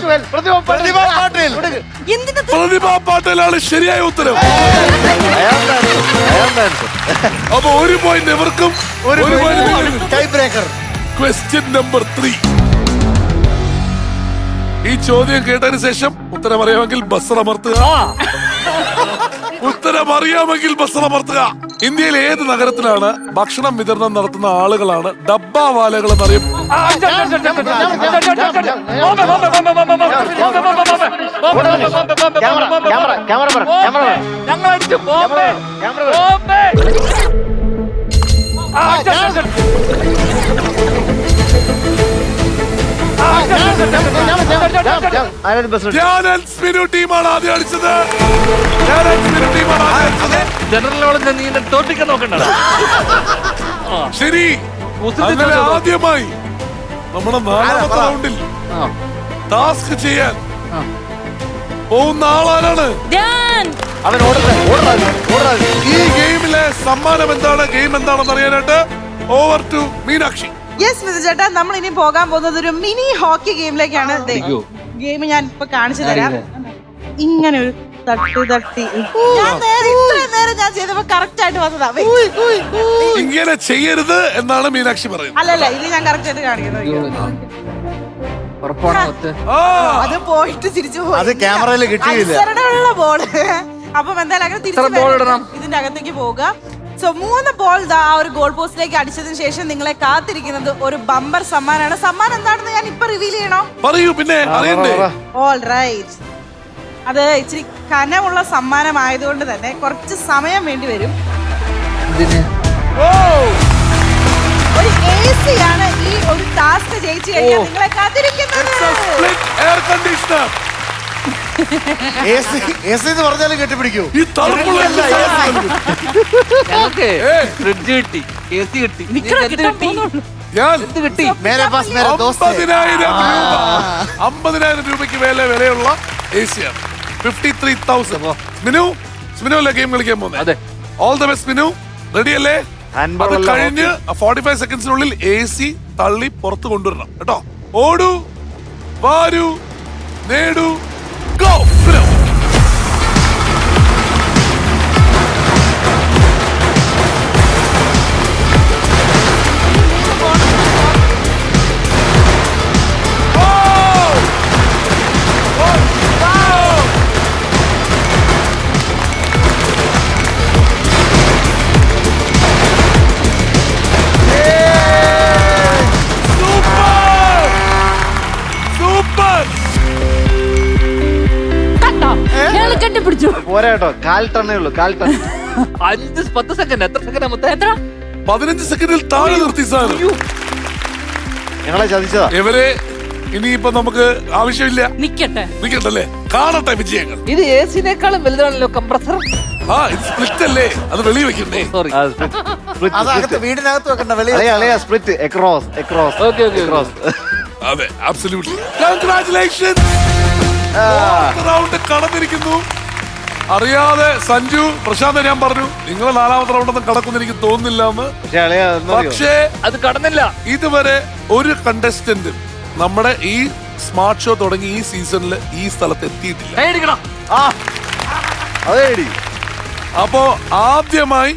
പ്രതിഭ പാട്ടീലാണ് ശരിയായ ഉത്തരം. I am the answer. അപ്പൊ 1 പോയിന്റ് ഇവർക്കും 1 point. Tie breaker. Question number 3. ഈ ചോദ്യം കേട്ടതിന് ശേഷം ഉത്തരം അറിയാമെങ്കിൽ ബസർ അമർത്തുക. ഉത്തരം അറിയാമെങ്കിൽ ബസർ അമർത്തുക. ഇന്ത്യയിൽ ഏത് നഗരത്തിലാണ് ഭക്ഷണം വിതരണം നടത്തുന്ന ആളുകളാണ് ഡബ്ബാവാലകൾ എന്നറിയപ്പെടുന്നത്? ഞങ്ങൾ അടിച്ചു. ബോംബെ. ബോംബെ. ടീമാണ് ആദ്യം അടിച്ചത്. ടീമാണ് ആദ്യം അടിച്ചത്. ജനറൽ നോളജ് നീ തോൽപ്പിക്കാൻ നോക്കണ്ട. ശരി, അങ്ങനെ ആദ്യമായി നമ്മുടെ 4ാമത്തെ റൗണ്ടിൽ ടാസ്ക് ചെയ്യാൻ പോകുന്ന ആളാരാണ്? അവൻ ഓടുന്നത്. ഈ ഗെയിമിലെ സമ്മാനം എന്താണ്, ഗെയിം എന്താണെന്ന് അറിയാനായിട്ട് over to Meenakshi. Yes Mithu ചേട്ടാ, നമ്മൾ ഇനി പോകാൻ പോകുന്നത് ഒരു മിനി ഹോക്കി ഗെയിമിലേക്കാണ്. ഗെയിം ഞാൻ ഇപ്പൊ കാണിച്ചു തരാം. ഇങ്ങനെ ഒരു തട്ടി ഞാൻ ഇത്രയും നേരം ഞാൻ ചെയ്തപ്പോ കറക്റ്റ് ആയിട്ട് വന്നതാ. ഇങ്ങനെ ചെയ്യരുത് എന്നാണ് മീനാക്ഷി പറയുന്നത്. അല്ലല്ല, ഇത് ഞാൻ കറക്റ്റ് ആയിട്ട് കാണിക്കുന്നത്. ഉറപ്പാണോ മുത്ത്? ആ അത് പോയിട്ട് തിരിച്ചു പോയി. അത് ക്യാമറയിൽ കിട്ടിയില്ല. അനുസരണമുള്ള ബോള്. അപ്പം എന്തായാലും അങ്ങനെ എത്ര ball ഇടണം? ഇതിന്റെ അകത്തേക്ക് പോവുക. സോ 3 ബോൾ ആ ഒരു ഗോൾ പോസ്റ്റിലേക്ക് അടിച്ചതിന് ശേഷം നിങ്ങളെ കാത്തിരിക്കുന്നത് ഒരു ബമ്പർ സമ്മാനമാണ്. സമ്മാനം എന്താണെന്ന് ഞാൻ ഇപ്പൊ റിവീൽ ചെയ്യണോ? പറയൂ, പിന്നെ അറിയണ്ടേ? All right. അത് ഇച്ചിരി കനമുള്ള സമ്മാനമായതുകൊണ്ട് തന്നെ കുറച്ച് സമയം വേണ്ടി വരും. ഇതിന് ഓ ഒരു AC ആണ് ഈ ഒരു ടാസ്ക് ജയിച്ചു കഴിഞ്ഞാൽ നിങ്ങളെ കാത്തിരിക്കുന്നത്. Split air conditioner. AC എന്ന് പറഞ്ഞാലും കെട്ടിപ്പിടിക്കൂ. ഈ തണുപ്പുള്ള ഞങ്ങൾക്ക് ഫ്രിഡ്ജ് കിട്ടി, AC കിട്ടി. നിങ്ങൾക്ക് എന്ത് കിട്ടി? ഞാൻ എന്ത് കിട്ടി? മേരെ പാസ് മേരെ ദോസ്ത്. 50,000 രൂപയ്ക്ക് വിലയുള്ള AC ആണ്. 53,000. സ്മിനു അല്ലേ ഗെയിം കളിക്കാൻ പോകുന്നത്? അതെ. All the best Sminu. Ready അല്ലേ? അത് കഴിഞ്ഞ് 45 സെക്കൻഡ്സിനുള്ളിൽ AC തള്ളി പുറത്ത് കൊണ്ടുവരണം കേട്ടോ. ഓടൂ, വാരൂ, നേടൂ, ഗോ. ഞങ്ങൾ കെട്ടിപ്പിടിച്ചു. പോരാ കേട്ടോ, 1/4 ടണ്ണേ ഉള്ളൂ, 1/4 ടൺ. 5-10 സെക്കൻഡ്. എത്ര സെക്കൻഡ് മുത്ത്? എത്ര? 15 സെക്കൻഡിൽ താഴെ നിർത്തി സാധനം. ഞങ്ങളെ ചതിച്ചതാ. ഇവരെ ഇനിയിപ്പോ നമുക്ക് ആവശ്യമില്ല. നിക്കട്ടെ. നിൽക്കട്ടല്ലേ, കാണട്ടെ വിജയങ്ങൾ. ഇത് AC-നേക്കാളും വലുതാണല്ലോ കംപ്രസർ. ആ ഇത് സ്പ്ലിറ്റ് അല്ലേ, അത് വെളി വെക്കണ്ടേ? സോറി. അത് അകത്ത് വീടിനകത്ത് വെക്കണ്ട, വെളിയിൽ split across. Okay okay cross. അതെ, absolutely. Congratulations. റൗണ്ട് കടന്നിരിക്കുന്നു. അറിയാതെ സഞ്ജു പ്രശാന്ത് ഞാൻ പറഞ്ഞു നിങ്ങളെ 4ാമത്തെ റൗണ്ടൊന്നും കടക്കുന്ന എനിക്ക് തോന്നുന്നില്ല എന്ന്. പക്ഷേ അത് കടന്നില്ല. ഇതുവരെ ഒരു കണ്ടസ്റ്റന്റും നമ്മുടെ ഈ സ്മാർട്ട് ഷോ തുടങ്ങി ഈ സീസണിൽ ഈ സ്ഥലത്ത് എത്തിയിട്ടില്ല. കൈയടിക്കണം. അതേടി. അപ്പോ ആദ്യമായി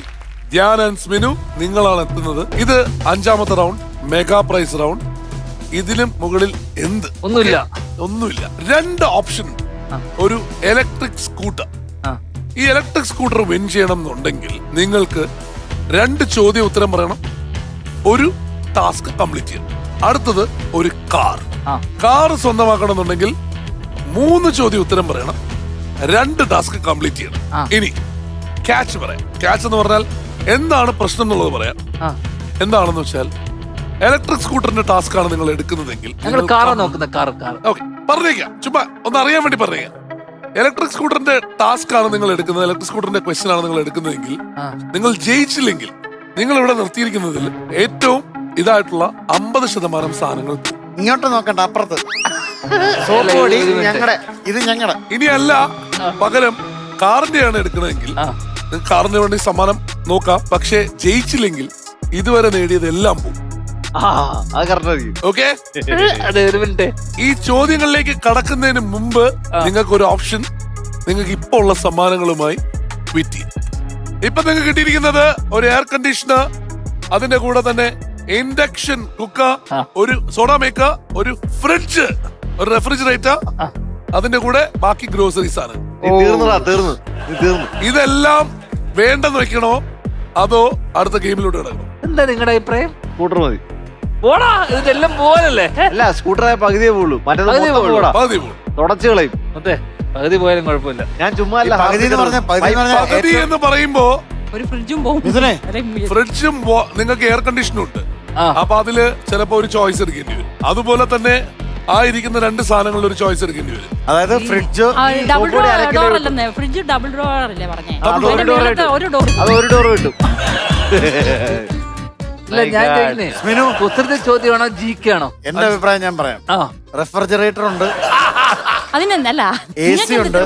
ധ്യാൻ ആൻഡ് സ്മിനു നിങ്ങളാണ് എത്തുന്നത്. ഇത് 5ാമത്തെ റൗണ്ട്, മെഗാ പ്രൈസ് റൗണ്ട്. ഇതിലും മുകളിൽ എന്ത്? ഒന്നുമില്ല. 2 ഓപ്ഷൻ. ഒരു ഇലക്ട്രിക് സ്കൂട്ടർ. ഈ ഇലക്ട്രിക് സ്കൂട്ടർ വിൻ ചെയ്യണം എന്നുണ്ടെങ്കിൽ നിങ്ങൾക്ക് 2 ചോദ്യം ഉത്തരം പറയണം, ഒരു ടാസ്ക് കംപ്ലീറ്റ് ചെയ്യണം. അടുത്തത് ഒരു കാർ സ്വന്തമാക്കണം എന്നുണ്ടെങ്കിൽ 3 ചോദ്യം ഉത്തരം പറയണം, 2 ടാസ്ക് കംപ്ലീറ്റ് ചെയ്യണം. ഇനി ക്യാച്ച് പറയാം. ക്യാച്ച് എന്ന് പറഞ്ഞാൽ എന്താണ് പ്രശ്നം എന്നുള്ളത് പറയാം. എന്താണെന്ന് വെച്ചാൽ ഇലക്ട്രിക് സ്കൂട്ടറിന്റെ ടാസ്ക് ആണ് നിങ്ങൾ എടുക്കുന്നതെങ്കിൽ പറഞ്ഞേക്കാം, ചുമ്മാ ഒന്ന് അറിയാൻ വേണ്ടി പറഞ്ഞേക്കാം. ഇലക്ട്രിക് സ്കൂട്ടറിന്റെ ടാസ്ക് ആണ് നിങ്ങൾ എടുക്കുന്നത്, ഇലക്ട്രിക് സ്കൂട്ടറിന്റെ ക്വസ്റ്റ്യൻ ആണ് നിങ്ങൾ എടുക്കുന്നതെങ്കിൽ നിങ്ങൾ ജയിച്ചില്ലെങ്കിൽ നിങ്ങൾ ഇവിടെ നിർത്തിയിരിക്കുന്നതിൽ ഏറ്റവും ഇതായിട്ടുള്ള 50% സാധനങ്ങൾ ഇങ്ങോട്ട് നോക്കണ്ട, അപ്പുറത്ത് ഇത് ഞങ്ങളുടെ. ഇനിയല്ല, പകരം കാറിന്റെയാണ് എടുക്കണമെങ്കിൽ കാറിന് വേണ്ടി സമ്മാനം നോക്കാം. പക്ഷെ ജയിച്ചില്ലെങ്കിൽ ഇതുവരെ നേടിയതെല്ലാം പോകും. ഓക്കെ, ഈ ചോദ്യങ്ങളിലേക്ക് കടക്കുന്നതിന് മുമ്പ് നിങ്ങൾക്ക് ഒരു ഓപ്ഷൻ, നിങ്ങൾക്ക് ഇപ്പൊ ഉള്ള സമ്മാനങ്ങളുമായി ട്വീറ്റ് ചെയ്യും. ഇപ്പൊ നിങ്ങൾക്ക് കിട്ടിയിരിക്കുന്നത് ഒരു എയർ കണ്ടീഷണർ, അതിന്റെ കൂടെ തന്നെ ഇൻഡക്ഷൻ കുക്കർ, ഒരു സോഡ മേക്കർ, ഒരു ഫ്രിഡ്ജ്, ഒരു റെഫ്രിജറേറ്റർ, അതിന്റെ കൂടെ ബാക്കി ഗ്രോസറീസ് ആണ്. ഇതെല്ലാം വേണ്ടെന്ന് വെക്കണോ അതോ അടുത്ത ഗെയിമിലൂടെ കിടക്കണോ? എന്താ നിങ്ങളുടെ അഭിപ്രായം? സ്കൂട്ടർ മതി. പോടാ, ഇതെല്ലാം പോലല്ലേ? അല്ല, സ്കൂട്ടറായ പകുതിയേ പോളൂ, മറ്റേത് തുടച്ചു കളയും. അതെ, പകുതി പോയാലും കുഴപ്പമില്ല. ഞാൻ ചുമ്മാ പകുതി എന്ന് പറയുമ്പോ ഒരു ഫ്രിഡ്ജും പോകും. ഫ്രിഡ്ജും നിങ്ങൾക്ക് എയർ കണ്ടീഷനും ഉണ്ട്. അപ്പൊ അതില് ചിലപ്പോ ഒരു ചോയ്സ് എടുക്കേണ്ടി വരും. അതുപോലെ തന്നെ ആ ഇരിക്കുന്ന 2 സാധനങ്ങളിൽ ഒരു ചോയ്സ് എടുക്കേണ്ടി വരും. അതായത് ഫ്രിഡ്ജ് ഡബിൾ ഡോർ അല്ലെന്നേ, ഫ്രിഡ്ജ് ഡബിൾ ഡോർ അല്ലേ പറഞ്ഞേ? ഒരു ഡോർ കിട്ടും. ഞാൻ ഉത്തരത്തെ ചോദ്യമാണോ GK ആണോ? എന്റെ അഭിപ്രായം ഞാൻ പറയാം. റെഫ്രിജറേറ്റർ ഉണ്ട്, അതിനല്ല AC ഉണ്ട്,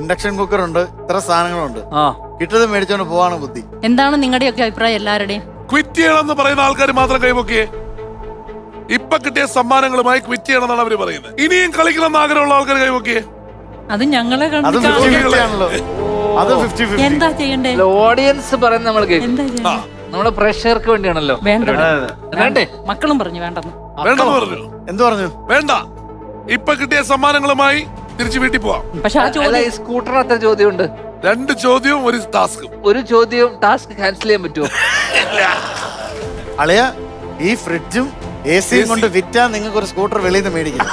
ഇൻഡക്ഷൻ കുക്കർ ഉണ്ട്, ഇത്ര സാധനങ്ങളുണ്ട്. കിട്ടത് മേടിച്ചോണ്ട് പോവാണ് ബുദ്ധി. എന്താണ് നിങ്ങളുടെയൊക്കെ അഭിപ്രായം? എല്ലാവരുടെയും ക്വിറ്റ് ചെയ്യണം എന്ന് പറയുന്ന ആൾക്കാർ മാത്രം കൈവക്കിയേ. ഇപ്പൊ കിട്ടിയ സമ്മാനങ്ങളുമായി ക്വിറ്റ് ചെയ്യണം എന്നാണ് അവര് പറയുന്നത്. ഇനിയും കളിക്കണം എന്ന് ആഗ്രഹമുള്ള ആൾക്കാർ കൈവക്കിയേ. അത് ഞങ്ങളെ അത് കണ്ടു 50-50 ആണല്ലോ. അത് 50-50. എന്താ ചെയ്യണ്ടേ? ഓഡിയൻസ് പറയുന്നത് നമ്മൾ കേൾക്കും. എന്താ ചെയ്യണ്ടേ? നമ്മളെ പ്രേക്ഷകർക്ക് വേണ്ടിയാണല്ലോ. വേണ്ട വേണ്ടേ? മക്കളും പറഞ്ഞു വേണ്ടെന്ന്. വേണ്ടെന്ന് പറഞ്ഞു. എന്ത് പറഞ്ഞു? വേണ്ട. ഇപ്പൊ കിട്ടിയ സമ്മാനങ്ങളുമായി തിരിച്ചു വീട്ടിൽ പോവാം. പക്ഷെ ആ അല്ല, ചോദ്യം ഈ സ്കൂട്ടർ അത്ര ചോദ്യമുണ്ട്. 2 ചോദ്യവും 1 ടാസ്കും. ഒരു ചോദ്യം ടാസ്ക് ക്യാൻസൽ ചെയ്യാൻ പറ്റുമോ? അളിയ ഈ ഫ്രിഡ്ജും AC-യും കൊണ്ട് വിറ്റാ നിങ്ങൾക്ക് ഒരു സ്കൂട്ടർ വെളിയിൽ നിന്ന് മേടിക്കും.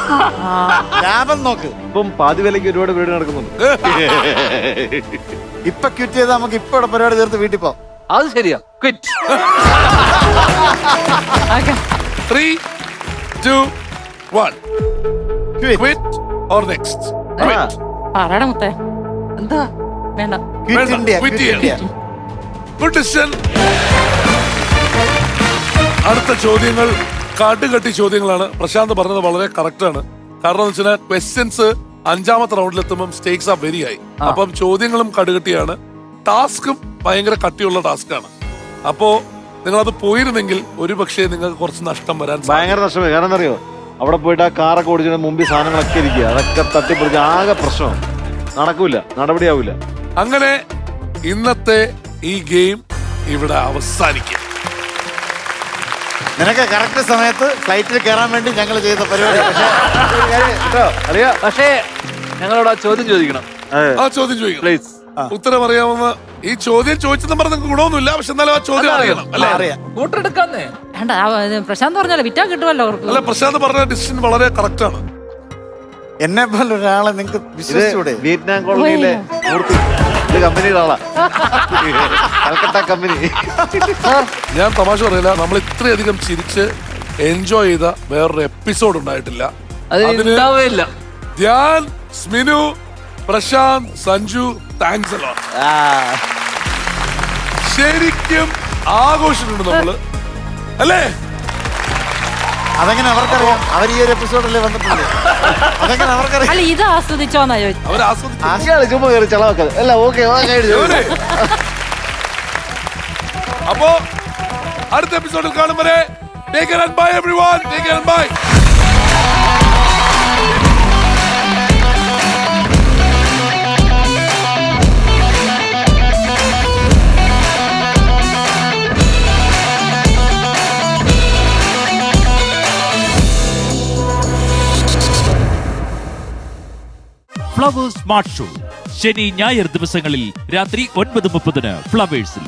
ലാഭം നോക്ക്. ഇപ്പം പാതി വിലയ്ക്ക് ഒരുപാട് വീട് നടക്കുന്നുണ്ട്. ഇപ്പൊ ക്വിറ്റ് ചെയ്താൽ നമുക്ക് ഇപ്പൊ ഇവിടെ പരിപാടി തീർത്ത് വീട്ടിൽ പോവാം. അത് ശരിയാ. Quit. 3, 2, 1. Quit. Quit or next? Quit. പറയട മുത്തേ. എന്താ? വേണ്ട. Quit വേണ്ട, India, quit quit ചെയ്യാം. India. Good decision. അടുത്ത ചോദ്യങ്ങൾ കാട്ടുകട്ടി ചോദ്യങ്ങളാണ്. പ്രശാന്ത് പറഞ്ഞത് വളരെ കറക്റ്റ് ആണ്. കാരണം എന്ന് വെച്ചാൽ ക്വസ്റ്റ്യൻസ് 5ാമത്തെ റൗണ്ടിൽ എത്തുമ്പോൾ സ്റ്റേക്സ് ആ വെരി ആയി. അപ്പം ചോദ്യങ്ങളും കടുകട്ടിയാണ്, ടാസ്കും ഭയങ്കര കട്ടിയുള്ള ടാസ്കാണ്. അപ്പോ നിങ്ങളത് പോയിരുന്നെങ്കിൽ ഒരു പക്ഷേ നിങ്ങൾക്ക് കുറച്ച് നഷ്ടം വരാൻ ഭയങ്കര നഷ്ടമായി. കാരണം അറിയോ, അവിടെ പോയിട്ട് ആ കാറൊക്കെ ഓടിച്ചിട്ട് മുമ്പിൽ സാധനങ്ങളൊക്കെ ഇരിക്കുക, അതൊക്കെ തട്ടിപ്പിടിച്ച് ആകെ പ്രശ്നമാണ്. നടക്കൂല, നടപടിയാവൂല. അങ്ങനെ ഇന്നത്തെ ഈ ഗെയിം ഇവിടെ അവസാനിക്കും. നിനക്ക് കറക്റ്റ് സമയത്ത് ഫ്ലൈറ്റിൽ കയറാൻ വേണ്ടി ഞങ്ങൾ ചെയ്ത പരിപാടി. അറിയാ, പക്ഷേ ഞങ്ങളോട് ആ ചോദ്യം ചോദിക്കണം. ആ ചോദ്യം ചോദിക്കണം. പ്ലീസ്. ഉത്തരം അറിയാവുന്ന ഈ ചോദ്യം ചോദിച്ചെന്ന് പറഞ്ഞ നിങ്ങൾക്ക് ഗുണമൊന്നുമില്ല, പക്ഷെ എന്നാലും ആ ചോദ്യം അറിയണം അല്ലേ? അറിയാം. സ്കൂട്ടർ എടുക്കാന്നേ. വേണ്ട. പ്രശാന്ത് പറഞ്ഞല്ലോ വിറ്റാ കിട്ടുമല്ലോ അവർക്ക്. അല്ല, പ്രശാന്ത് പറഞ്ഞ ഡിസിഷൻ വളരെ കറക്റ്റ് ആണ്. എന്നെ പോലെ ഒരാളെ നിങ്ങൾക്ക് ഇത് വിശ്വസിച്ചൂടെ? വിയറ്റ്നാം കോളനിയിലെ മൂർത്തി. ഇത് കമ്പനിയുടെ ആളാ. കൽക്കട്ട കമ്പനി. ഞാൻ തമാശ പറയില്ല, നമ്മൾ ഇത്രയധികം ചിരിച്ച് എൻജോയ് ചെയ്ത വേറൊരു എപ്പിസോഡ് ഉണ്ടായിട്ടില്ല. അതിന് ഉണ്ടാവുകയില്ല. ധ്യാൻ, സ്മിനു, പ്രശാന്ത്, സഞ്ജു, താങ്ക്സ് അല്ലോ. ശരിക്കും ആഘോഷിച്ചിട്ടുണ്ട് നമ്മള്, അല്ലേ? അതെങ്ങനെ അവർക്കറിയാം? അവർ ഈ ഒരു എപ്പിസോഡല്ലേ വന്നിട്ടുണ്ട്. അതെങ്ങനെ അവർക്കറിയാം? അല്ല ഇത് ആസ്വദിച്ചോന്നാ ചോദിച്ചു. അവർ ആസ്വദിച്ചു. ആശയാണ് ചുമ്മാ കയറി ചളവാക്കത്. അല്ല, ഓക്കെ. അപ്പോ അടുത്ത എപ്പിസോഡിൽ കാണും വരെ take care and bye everyone. Take care and bye. Flowers Smart show ശനി ഞായർ ദിവസങ്ങളിൽ രാത്രി 9:30 ഫ്ലവേഴ്സിൽ.